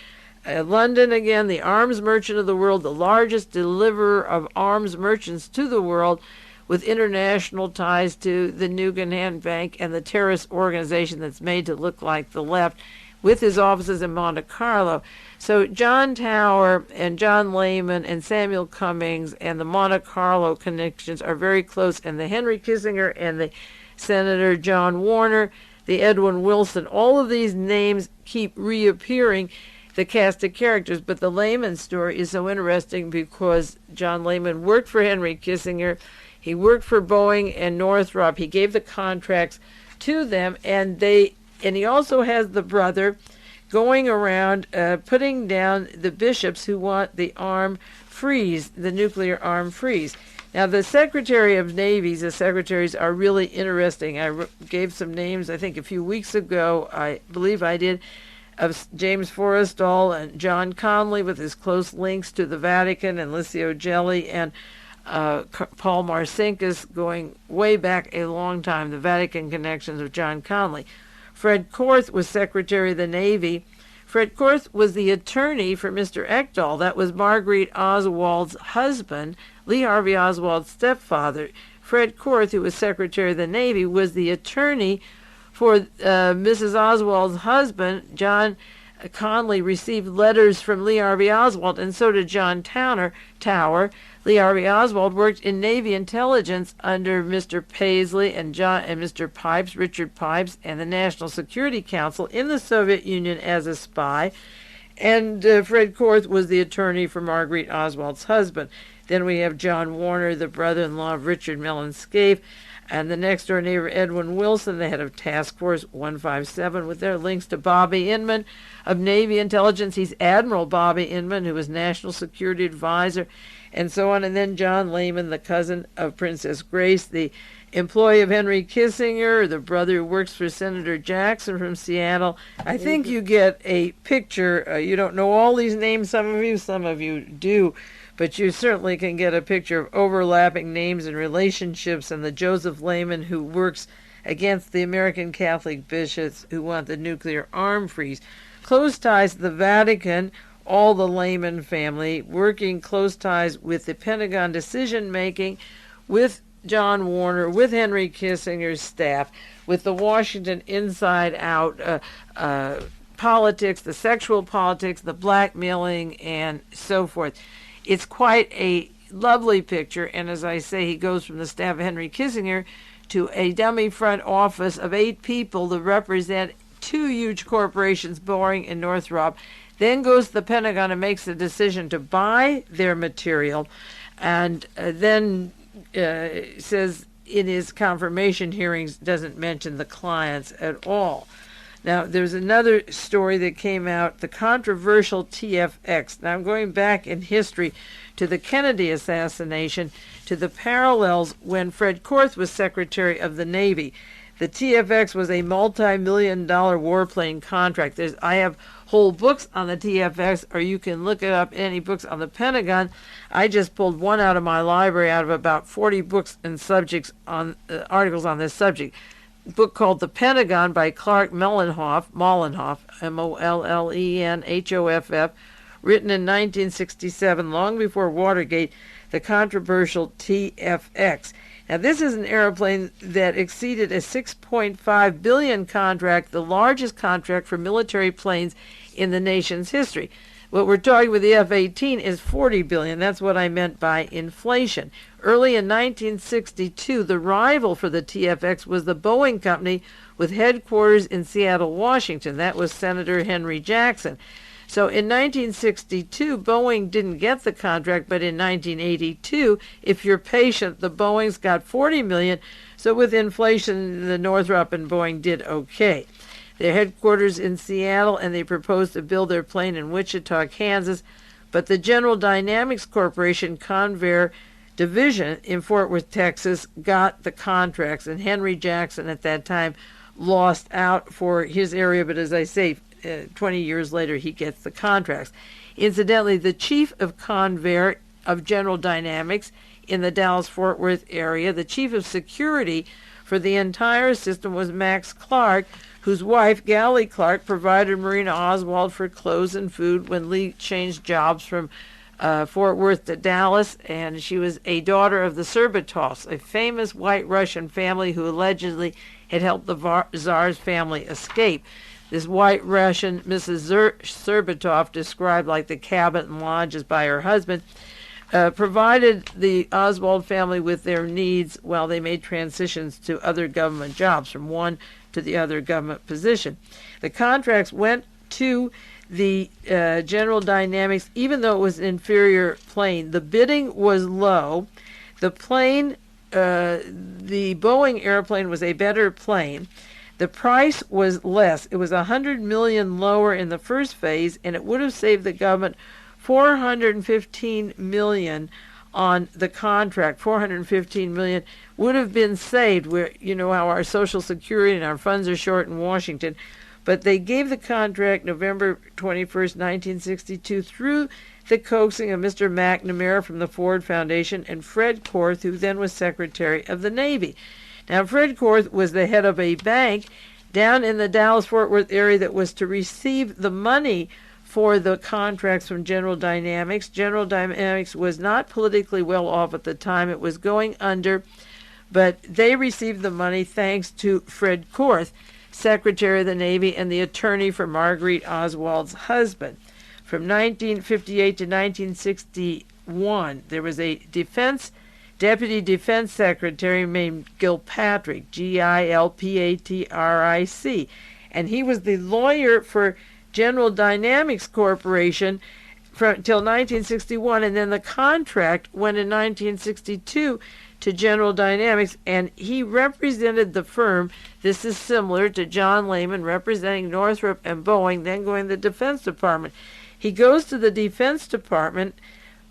London again, the arms merchant of the world, the largest deliverer of arms merchants to the world, with international ties to the Guggenheim Bank and the terrorist organization that's made to look like the left, with his offices in Monte Carlo. So John Tower and John Lehman and Samuel Cummings and the Monte Carlo connections are very close, and the Henry Kissinger and the Senator John Warner, the Edwin Wilson, all of these names keep reappearing, the cast of characters. But the Lehman story is so interesting because John Lehman worked for Henry Kissinger. He worked for Boeing and Northrop. He gave the contracts to them, and he also has the brother going around putting down the bishops who want the arm freeze, the nuclear arm freeze. Now, the Secretary of Navy's, the secretaries are really interesting. I gave some names, I think, a few weeks ago, I believe I did, of James Forrestal and John Connolly with his close links to the Vatican, and Licio Gelli and Paul Marcinkus going way back a long time, the Vatican connections of John Connolly. Fred Korth was Secretary of the Navy. Fred Korth was the attorney for Mr. Ekdahl. That was Marguerite Oswald's husband, Lee Harvey Oswald's stepfather. Fred Korth, who was Secretary of the Navy, was the attorney for Mrs. Oswald's husband. John Connolly received letters from Lee Harvey Oswald, and so did John Tower. Lee Harvey Oswald worked in Navy intelligence under Mr. Paisley and Mr. Pipes, Richard Pipes, and the National Security Council in the Soviet Union as a spy. And Fred Korth was the attorney for Marguerite Oswald's husband. Then we have John Warner, the brother-in-law of Richard Mellon Scaife, and the next-door neighbor, Edwin Wilson, the head of Task Force 157, with their links to Bobby Inman of Navy Intelligence. He's Admiral Bobby Inman, who was National Security Advisor, and so on. And then John Lehman, the cousin of Princess Grace, the employee of Henry Kissinger, the brother who works for Senator Jackson from Seattle. I think you get a picture. You don't know all these names, some of you do, but you certainly can get a picture of overlapping names and relationships, and the Joseph Lehman who works against the American Catholic bishops who want the nuclear arm freeze. Close ties to the Vatican, all the Lehman family, working close ties with the Pentagon decision-making, with John Warner, with Henry Kissinger's staff, with the Washington inside-out politics, the sexual politics, the blackmailing, and so forth. It's quite a lovely picture, and as I say, he goes from the staff of Henry Kissinger to a dummy front office of 8 people that represent 2 huge corporations, Boeing and Northrop, then goes to the Pentagon and makes the decision to buy their material, and then says in his confirmation hearings doesn't mention the clients at all. Now, there's another story that came out, the controversial TFX. Now, I'm going back in history to the Kennedy assassination, to the parallels when Fred Korth was Secretary of the Navy. The TFX was a multi-million-dollar warplane contract. I have whole books on the TFX, or you can look it up, any books on the Pentagon. I just pulled one out of my library out of about 40 books and subjects on articles on this subject. A book called The Pentagon by Clark Mollenhoff, Mollenhoff, written in 1967, long before Watergate, the controversial TFX. Now, this is an airplane that exceeded a $6.5 billion contract, the largest contract for military planes in the nation's history. What we're talking with the F-18 is $40 billion. That's what I meant by inflation. Early in 1962, the rival for the TFX was the Boeing Company with headquarters in Seattle, Washington. That was Senator Henry Jackson. So in 1962, Boeing didn't get the contract, but in 1982, if you're patient, the Boeings got $40 million. So with inflation, the Northrop and Boeing did okay. Their headquarters in Seattle, and they proposed to build their plane in Wichita, Kansas. But the General Dynamics Corporation Convair division in Fort Worth, Texas, got the contracts, and Henry Jackson at that time lost out for his area. But as I say, 20 years later, he gets the contracts. Incidentally, the chief of Convair of General Dynamics in the Dallas-Fort Worth area, the chief of security for the entire system was Max Clark, whose wife, Gally Clark, provided Marina Oswald for clothes and food when Lee changed jobs from Fort Worth to Dallas, and she was a daughter of the Surbatovs, a famous white Russian family who allegedly had helped the Tsar's family escape. This white Russian, Mrs. Surbatov, described like the cabin and lodges by her husband, provided the Oswald family with their needs while they made transitions to other government jobs from one to the other government position. The contracts went to the General Dynamics, even though it was an inferior plane. The bidding was low. The plane, the Boeing airplane, was a better plane. The price was less. It was $100 million lower in the first phase, and it would have saved the government $415 million on the contract. $415 million would have been saved. Where you know how our Social Security and our funds are short in Washington. But they gave the contract November 21st, 1962, through the coaxing of Mr. McNamara from the Ford Foundation and Fred Korth, who then was Secretary of the Navy. Now, Fred Korth was the head of a bank down in the Dallas-Fort Worth area that was to receive the money for the contracts from General Dynamics. General Dynamics was not politically well off at the time. It was going under, but they received the money thanks to Fred Korth, Secretary of the Navy and the attorney for Marguerite Oswald's husband. From 1958 to 1961, there was a Deputy Defense Secretary named Gilpatrick, Gilpatric, and he was the lawyer for General Dynamics Corporation until 1961, and then the contract went in 1962 to General Dynamics, and he represented the firm. This is similar to John Lehman representing Northrop and Boeing, then going to the Defense Department. He goes to the Defense Department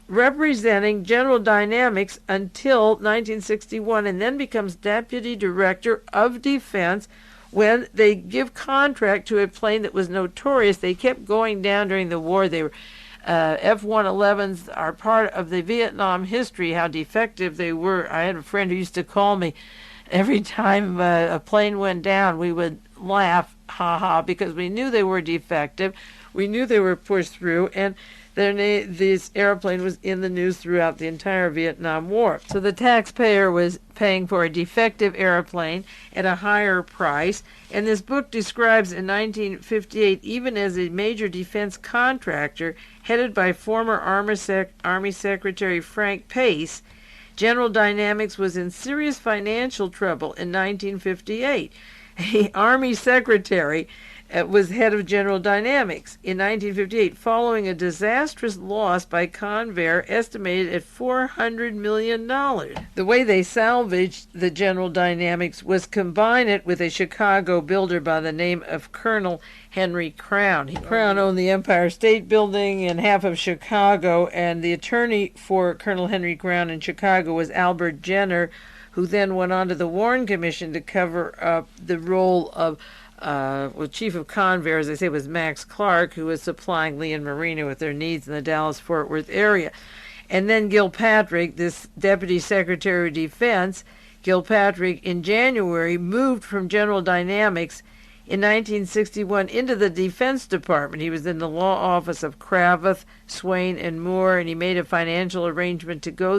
representing General Dynamics until 1961, and then becomes Deputy Director of Defense when they give contract to a plane that was notorious. They kept going down during the war. They were F-111s are part of the Vietnam history, how defective they were. I had a friend who used to call me every time a plane went down. We would laugh, ha, because we knew they were defective. We knew they were pushed through, and this airplane was in the news throughout the entire Vietnam War. So the taxpayer was paying for a defective airplane at a higher price, and this book describes in 1958, even as a major defense contractor headed by former Army Secretary Frank Pace, General Dynamics was in serious financial trouble in 1958. An Army Secretary was head of General Dynamics in 1958, following a disastrous loss by Convair estimated at $400 million. The way they salvaged the General Dynamics was combine it with a Chicago builder by the name of Colonel Henry Crown. Crown owned the Empire State Building and half of Chicago, and the attorney for Colonel Henry Crown in Chicago was Albert Jenner, who then went on to the Warren Commission to cover up the role of chief of Convair, as I say, was Max Clark, who was supplying Lee and Marina with their needs in the Dallas-Fort Worth area. And then Gilpatric, this Deputy Secretary of Defense, Gilpatric, in January, moved from General Dynamics in 1961 into the Defense Department. He was in the law office of Cravath, Swain, and Moore, and he made a financial arrangement to go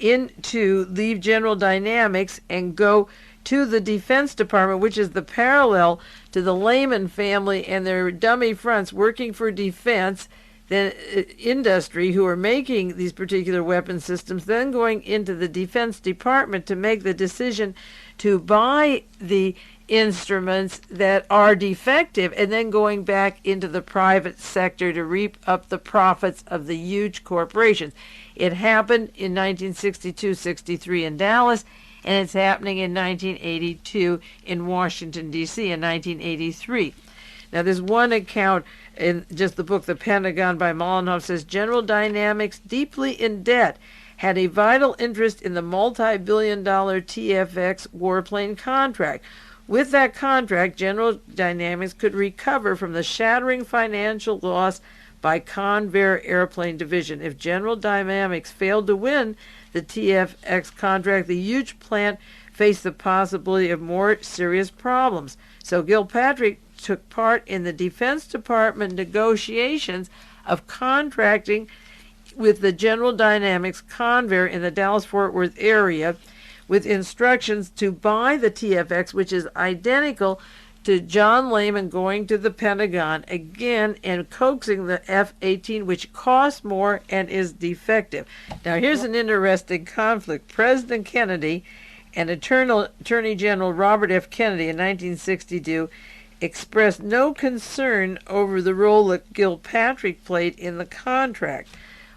leave General Dynamics and go to the Defense Department, which is the parallel to the Lehman family and their dummy fronts working for defense, the industry who are making these particular weapon systems, then going into the Defense Department to make the decision to buy the instruments that are defective, and then going back into the private sector to reap up the profits of the huge corporations. It happened in 1962-63 in Dallas, and it's happening in 1982 in Washington, D.C., in 1983. Now, there's one account in just the book, The Pentagon by Mollenhoff, says General Dynamics, deeply in debt, had a vital interest in the multi-billion-dollar TFX warplane contract. With that contract, General Dynamics could recover from the shattering financial loss by Convair Airplane Division. If General Dynamics failed to win the TFX contract, the huge plant faced the possibility of more serious problems. So Gilpatrick took part in the Defense Department negotiations of contracting with the General Dynamics Convair in the Dallas-Fort Worth area with instructions to buy the TFX, which is identical to John Lehman going to the Pentagon again and coaxing the F-18, which costs more and is defective. Now, here's an interesting conflict. President Kennedy and Attorney General Robert F. Kennedy in 1962 expressed no concern over the role that Gilpatrick played in the contract.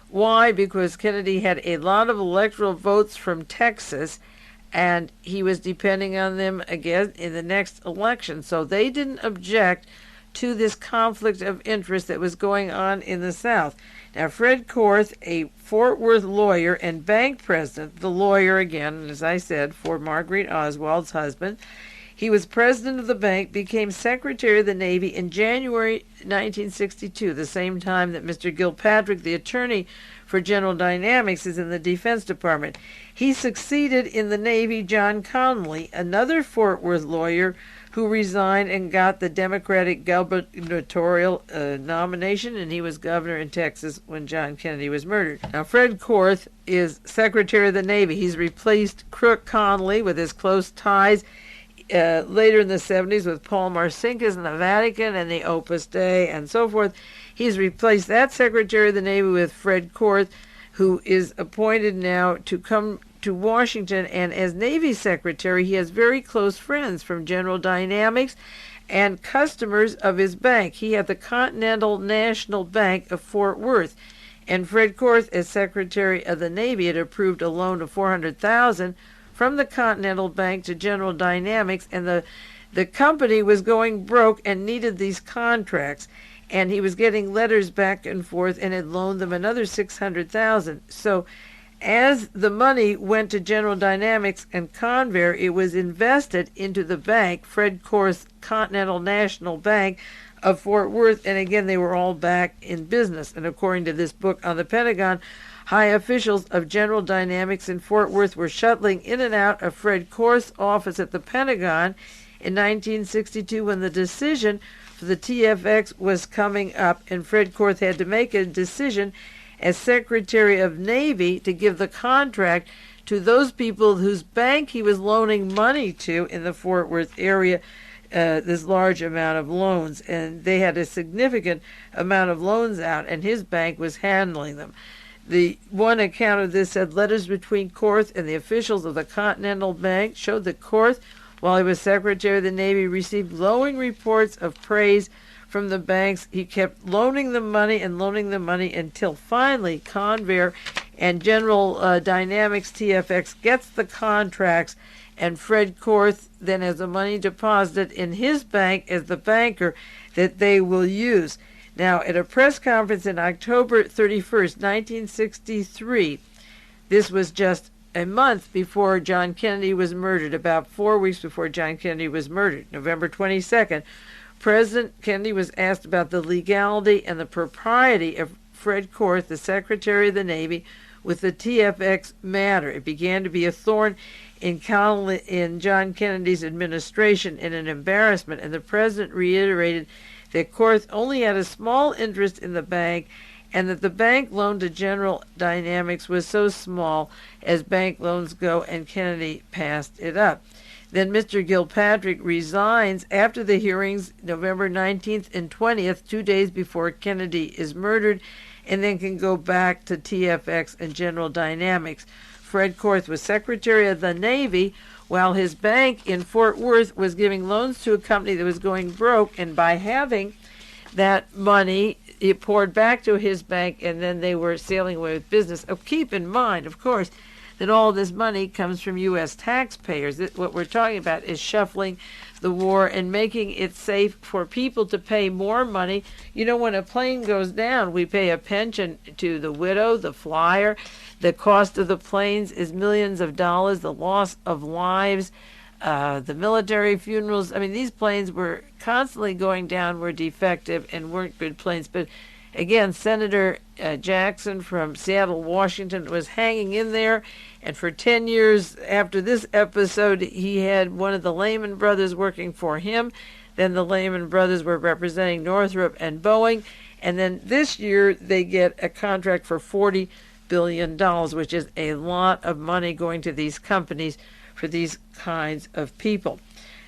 Why? Because Kennedy had a lot of electoral votes from Texas, and he was depending on them again in the next election. So they didn't object to this conflict of interest that was going on in the South. Now, Fred Korth, a Fort Worth lawyer and bank president, the lawyer again, as I said, for Marguerite Oswald's husband, he was president of the bank, became Secretary of the Navy in January 1962, the same time that Mr. Gilpatrick, the attorney for General Dynamics, is in the Defense Department. He succeeded in the Navy John Connally, another Fort Worth lawyer who resigned and got the Democratic gubernatorial nomination, and he was governor in Texas when John Kennedy was murdered. Now, Fred Korth is Secretary of the Navy. He's replaced Crook Connally with his close ties later in the 70s with Paul Marcinkus in the Vatican and the Opus Dei and so forth. He's replaced that Secretary of the Navy with Fred Korth, who is appointed now to come to Washington, and as Navy Secretary, he has very close friends from General Dynamics and customers of his bank. He had the Continental National Bank of Fort Worth, and Fred Korth, as Secretary of the Navy, had approved a loan of $400,000 from the Continental Bank to General Dynamics, and the company was going broke and needed these contracts, and he was getting letters back and forth and had loaned them another $600,000. So as the money went to General Dynamics and Convair, it was invested into the bank, Fred Korth's Continental National Bank of Fort Worth, and again, they were all back in business. And according to this book on the Pentagon, high officials of General Dynamics in Fort Worth were shuttling in and out of Fred Korth's office at the Pentagon in 1962 when the decision for the TFX was coming up, and Fred Korth had to make a decision as Secretary of Navy to give the contract to those people whose bank he was loaning money to in the Fort Worth area, this large amount of loans. And they had a significant amount of loans out, and his bank was handling them. The one account of this said letters between Korth and the officials of the Continental Bank showed that Korth, while he was Secretary of the Navy, received glowing reports of praise from the banks. He kept loaning them money until finally Convair and General Dynamics TFX gets the contracts, and Fred Korth then has the money deposited in his bank as the banker that they will use. Now, at a press conference in October 31st, 1963, this was just a month before John Kennedy was murdered, about 4 weeks before John Kennedy was murdered, November 22nd, President Kennedy was asked about the legality and the propriety of Fred Korth, the Secretary of the Navy, with the TFX matter. It began to be a thorn in John Kennedy's administration and an embarrassment, and the president reiterated that Korth only had a small interest in the bank and that the bank loan to General Dynamics was so small as bank loans go, and Kennedy passed it up. Then Mr. Gilpatrick resigns after the hearings, November 19th and 20th, 2 days before Kennedy is murdered, and then can go back to TFX and General Dynamics. Fred Korth was Secretary of the Navy while his bank in Fort Worth was giving loans to a company that was going broke, and by having that money, it poured back to his bank, and then they were sailing away with business. Oh, keep in mind, of course, that all this money comes from U.S. taxpayers. What we're talking about is shuffling the war and making it safe for people to pay more money. You know, when a plane goes down, we pay a pension to the widow, the flyer. The cost of the planes is millions of dollars, the loss of lives, the military funerals. I mean, these planes were constantly going down, were defective, and weren't good planes. But Again, Senator Jackson from Seattle, Washington, was hanging in there, and for 10 years after this episode, he had one of the Lehman brothers working for him. Then the Lehman brothers were representing Northrop and Boeing, and then this year they get a contract for $40 billion, which is a lot of money going to these companies for these kinds of people.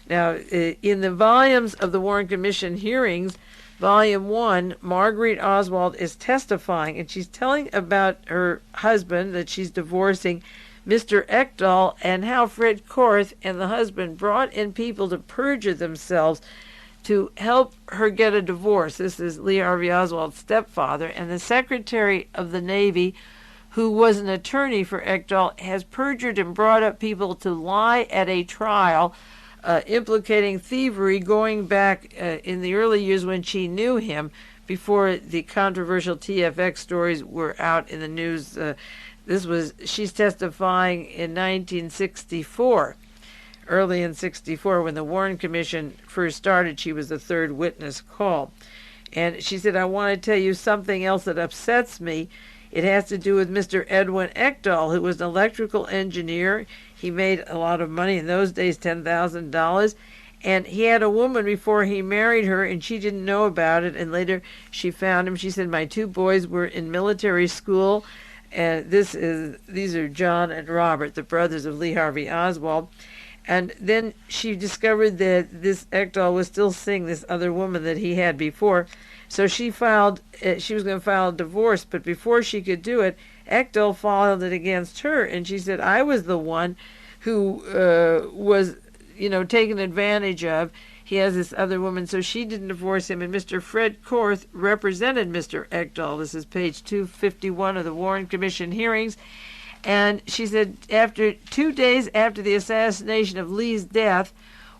Now, in the volumes of the Warren Commission hearings, Volume 1, Marguerite Oswald is testifying, and she's telling about her husband that she's divorcing, Mr. Ekdahl, and how Fred Korth and the husband brought in people to perjure themselves to help her get a divorce. This is Lee Harvey Oswald's stepfather, and the Secretary of the Navy, who was an attorney for Ekdahl, has perjured and brought up people to lie at a trial implicating thievery going back in the early years when she knew him, before the controversial TFX stories were out in the news. She's testifying in 1964, early in 64, when the Warren Commission first started. She was the third witness called. And she said, I want to tell you something else that upsets me. It has to do with Mr. Edwin Ekdahl, who was an electrical engineer. He made a lot of money in those days, $10,000. And he had a woman before he married her, and she didn't know about it. And later she found him. She said, my two boys were in military school. And these are John and Robert, the brothers of Lee Harvey Oswald. And then she discovered that this Ekdahl was still seeing this other woman that he had before. So she was going to file a divorce, but before she could do it, Ekdahl filed it against her, and she said, I was the one who was, taken advantage of. He has this other woman, so she didn't divorce him, and Mr. Fred Korth represented Mr. Ekdahl. This is page 251 of the Warren Commission hearings. And she said, 2 days after the assassination of Lee's death,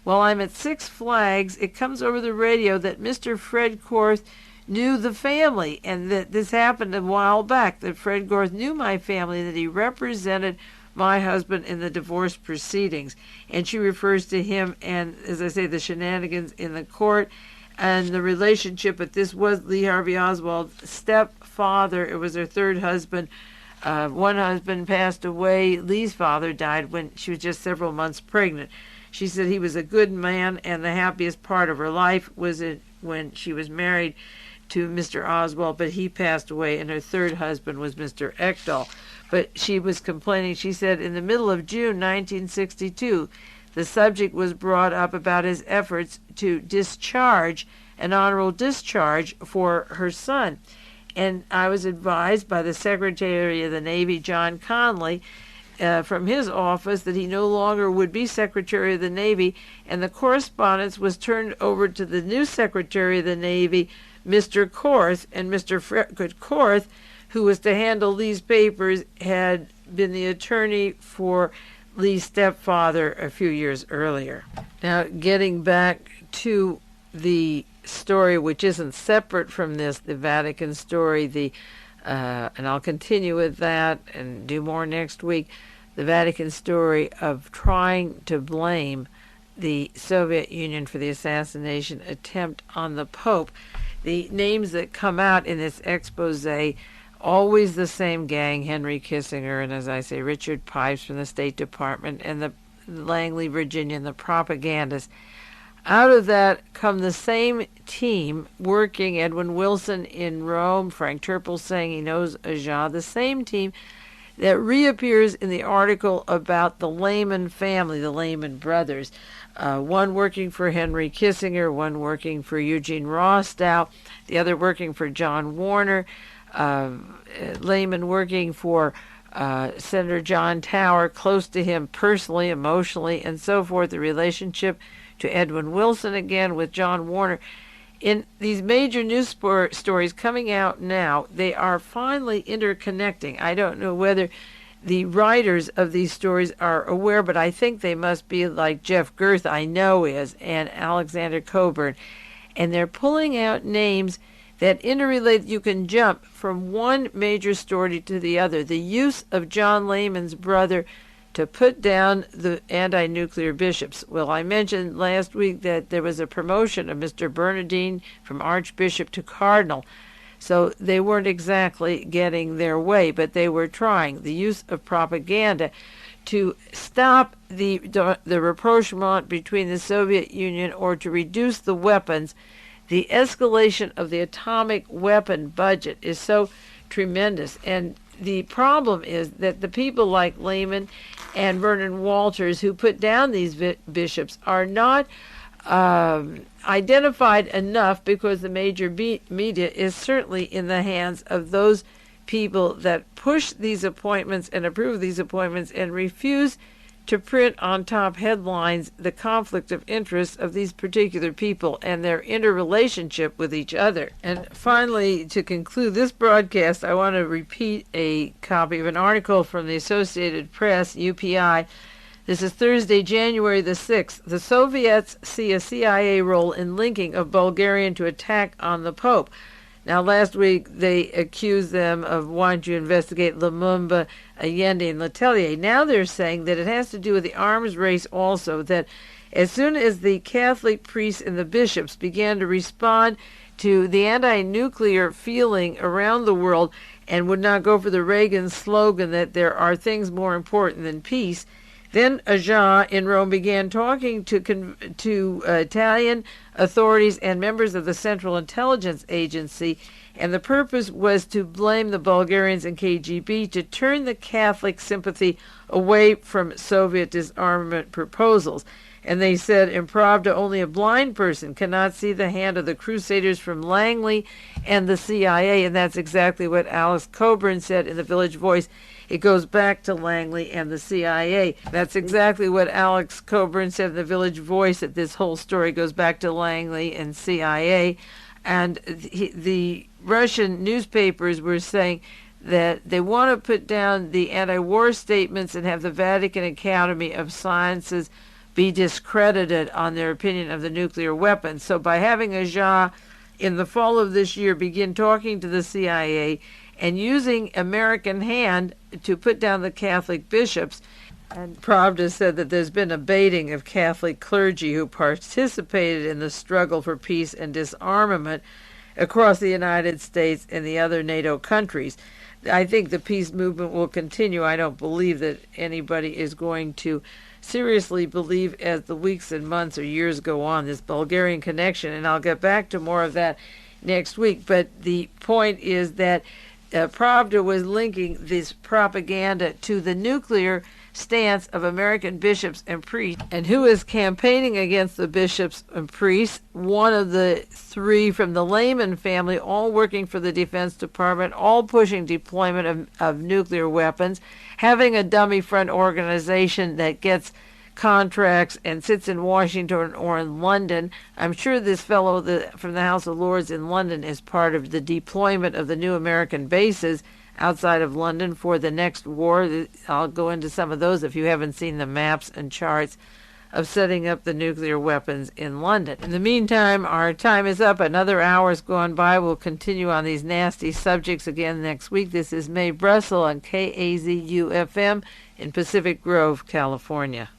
while I'm at Six Flags, it comes over the radio that Mr. Fred Korth knew the family, and that this happened a while back, that Fred Korth knew my family, that he represented my husband in the divorce proceedings. And she refers to him and, as I say, the shenanigans in the court and the relationship, but this was Lee Harvey Oswald's stepfather. It was her third husband. One husband passed away. Lee's father died when she was just several months pregnant. She said he was a good man, and the happiest part of her life was when she was married to Mr. Oswald, but he passed away, and her third husband was Mr. Ekdahl. But she was complaining. She said in the middle of June 1962, the subject was brought up about his efforts to discharge an honorable discharge for her son. And I was advised by the Secretary of the Navy, John Conley, from his office, that he no longer would be Secretary of the Navy, and the correspondence was turned over to the new Secretary of the Navy, Mr. Korth, and Mr. Fred Korth, who was to handle Lee's papers, had been the attorney for Lee's stepfather a few years earlier. Now, getting back to the story, which isn't separate from this, the Vatican story, and I'll continue with that and do more next week, the Vatican story of trying to blame the Soviet Union for the assassination attempt on the Pope. The names that come out in this expose, always the same gang, Henry Kissinger, and as I say, Richard Pipes from the State Department, and the Langley, Virginia, and the propagandists. Out of that come the same team working, Edwin Wilson in Rome, Frank Turple saying he knows Ajah, the same team that reappears in the article about the Lehman family, the Lehman brothers. One working for Henry Kissinger, one working for Eugene Rostow, the other working for John Warner, Lehman working for Senator John Tower, close to him personally, emotionally, and so forth, the relationship to Edwin Wilson again with John Warner. In these major news stories coming out now, they are finally interconnecting. I don't know whether the writers of these stories are aware, but I think they must be, like Jeff Gerth, I know is, and Alexander Coburn. And they're pulling out names that interrelate. You can jump from one major story to the other. The use of John Lehman's brother to put down the anti-nuclear bishops. Well, I mentioned last week that there was a promotion of Mr. Bernardine from Archbishop to Cardinal. So they weren't exactly getting their way, but they were trying. The use of propaganda to stop the rapprochement between the Soviet Union or to reduce the weapons. The escalation of the atomic weapon budget is so tremendous. And the problem is that the people like Lehman and Vernon Walters, who put down these bishops, are not identified enough, because the major media is certainly in the hands of those people that push these appointments and approve these appointments and refuse to print on top headlines the conflict of interest of these particular people and their interrelationship with each other. And finally, to conclude this broadcast, I want to repeat a copy of an article from the Associated Press, UPI. This is Thursday, January the 6th. The Soviets see a CIA role in linking of Bulgarian to attack on the Pope. Now, last week, they accused them of wanting to investigate Lumumba, Allende, and Letelier. Now they're saying that it has to do with the arms race also, that as soon as the Catholic priests and the bishops began to respond to the anti-nuclear feeling around the world and would not go for the Reagan slogan that there are things more important than peace, then Ajah in Rome began talking to Italian authorities and members of the Central Intelligence Agency, and the purpose was to blame the Bulgarians and KGB to turn the Catholic sympathy away from Soviet disarmament proposals. And they said in Pravda, only a blind person cannot see the hand of the crusaders from Langley and the CIA, and that's exactly what Alex Coburn said in the Village Voice. It goes back to Langley and the CIA. That's exactly what Alex Coburn said in the Village Voice, that this whole story goes back to Langley and CIA. And the Russian newspapers were saying that they want to put down the anti-war statements and have the Vatican Academy of Sciences be discredited on their opinion of the nuclear weapons. So by having Ajah in the fall of this year begin talking to the CIA and using American hand to put down the Catholic bishops, and Pravda said that there's been a baiting of Catholic clergy who participated in the struggle for peace and disarmament across the United States and the other NATO countries. I think the peace movement will continue. I don't believe that anybody is going to seriously believe, as the weeks and months or years go on, this Bulgarian connection, and I'll get back to more of that next week. But the point is that Pravda was linking this propaganda to the nuclear stance of American bishops and priests. And who is campaigning against the bishops and priests? One of the three from the Lehman family, all working for the Defense Department, all pushing deployment of nuclear weapons, having a dummy front organization that gets contracts and sits in Washington or in London. I'm sure this fellow from the House of Lords in London is part of the deployment of the new American bases outside of London for the next war. I'll go into some of those if you haven't seen the maps and charts of setting up the nuclear weapons in London. In the meantime, our time is up. Another hour's gone by. We'll continue on these nasty subjects again next week. This is Mae Brussell on KAZU-FM in Pacific Grove, California.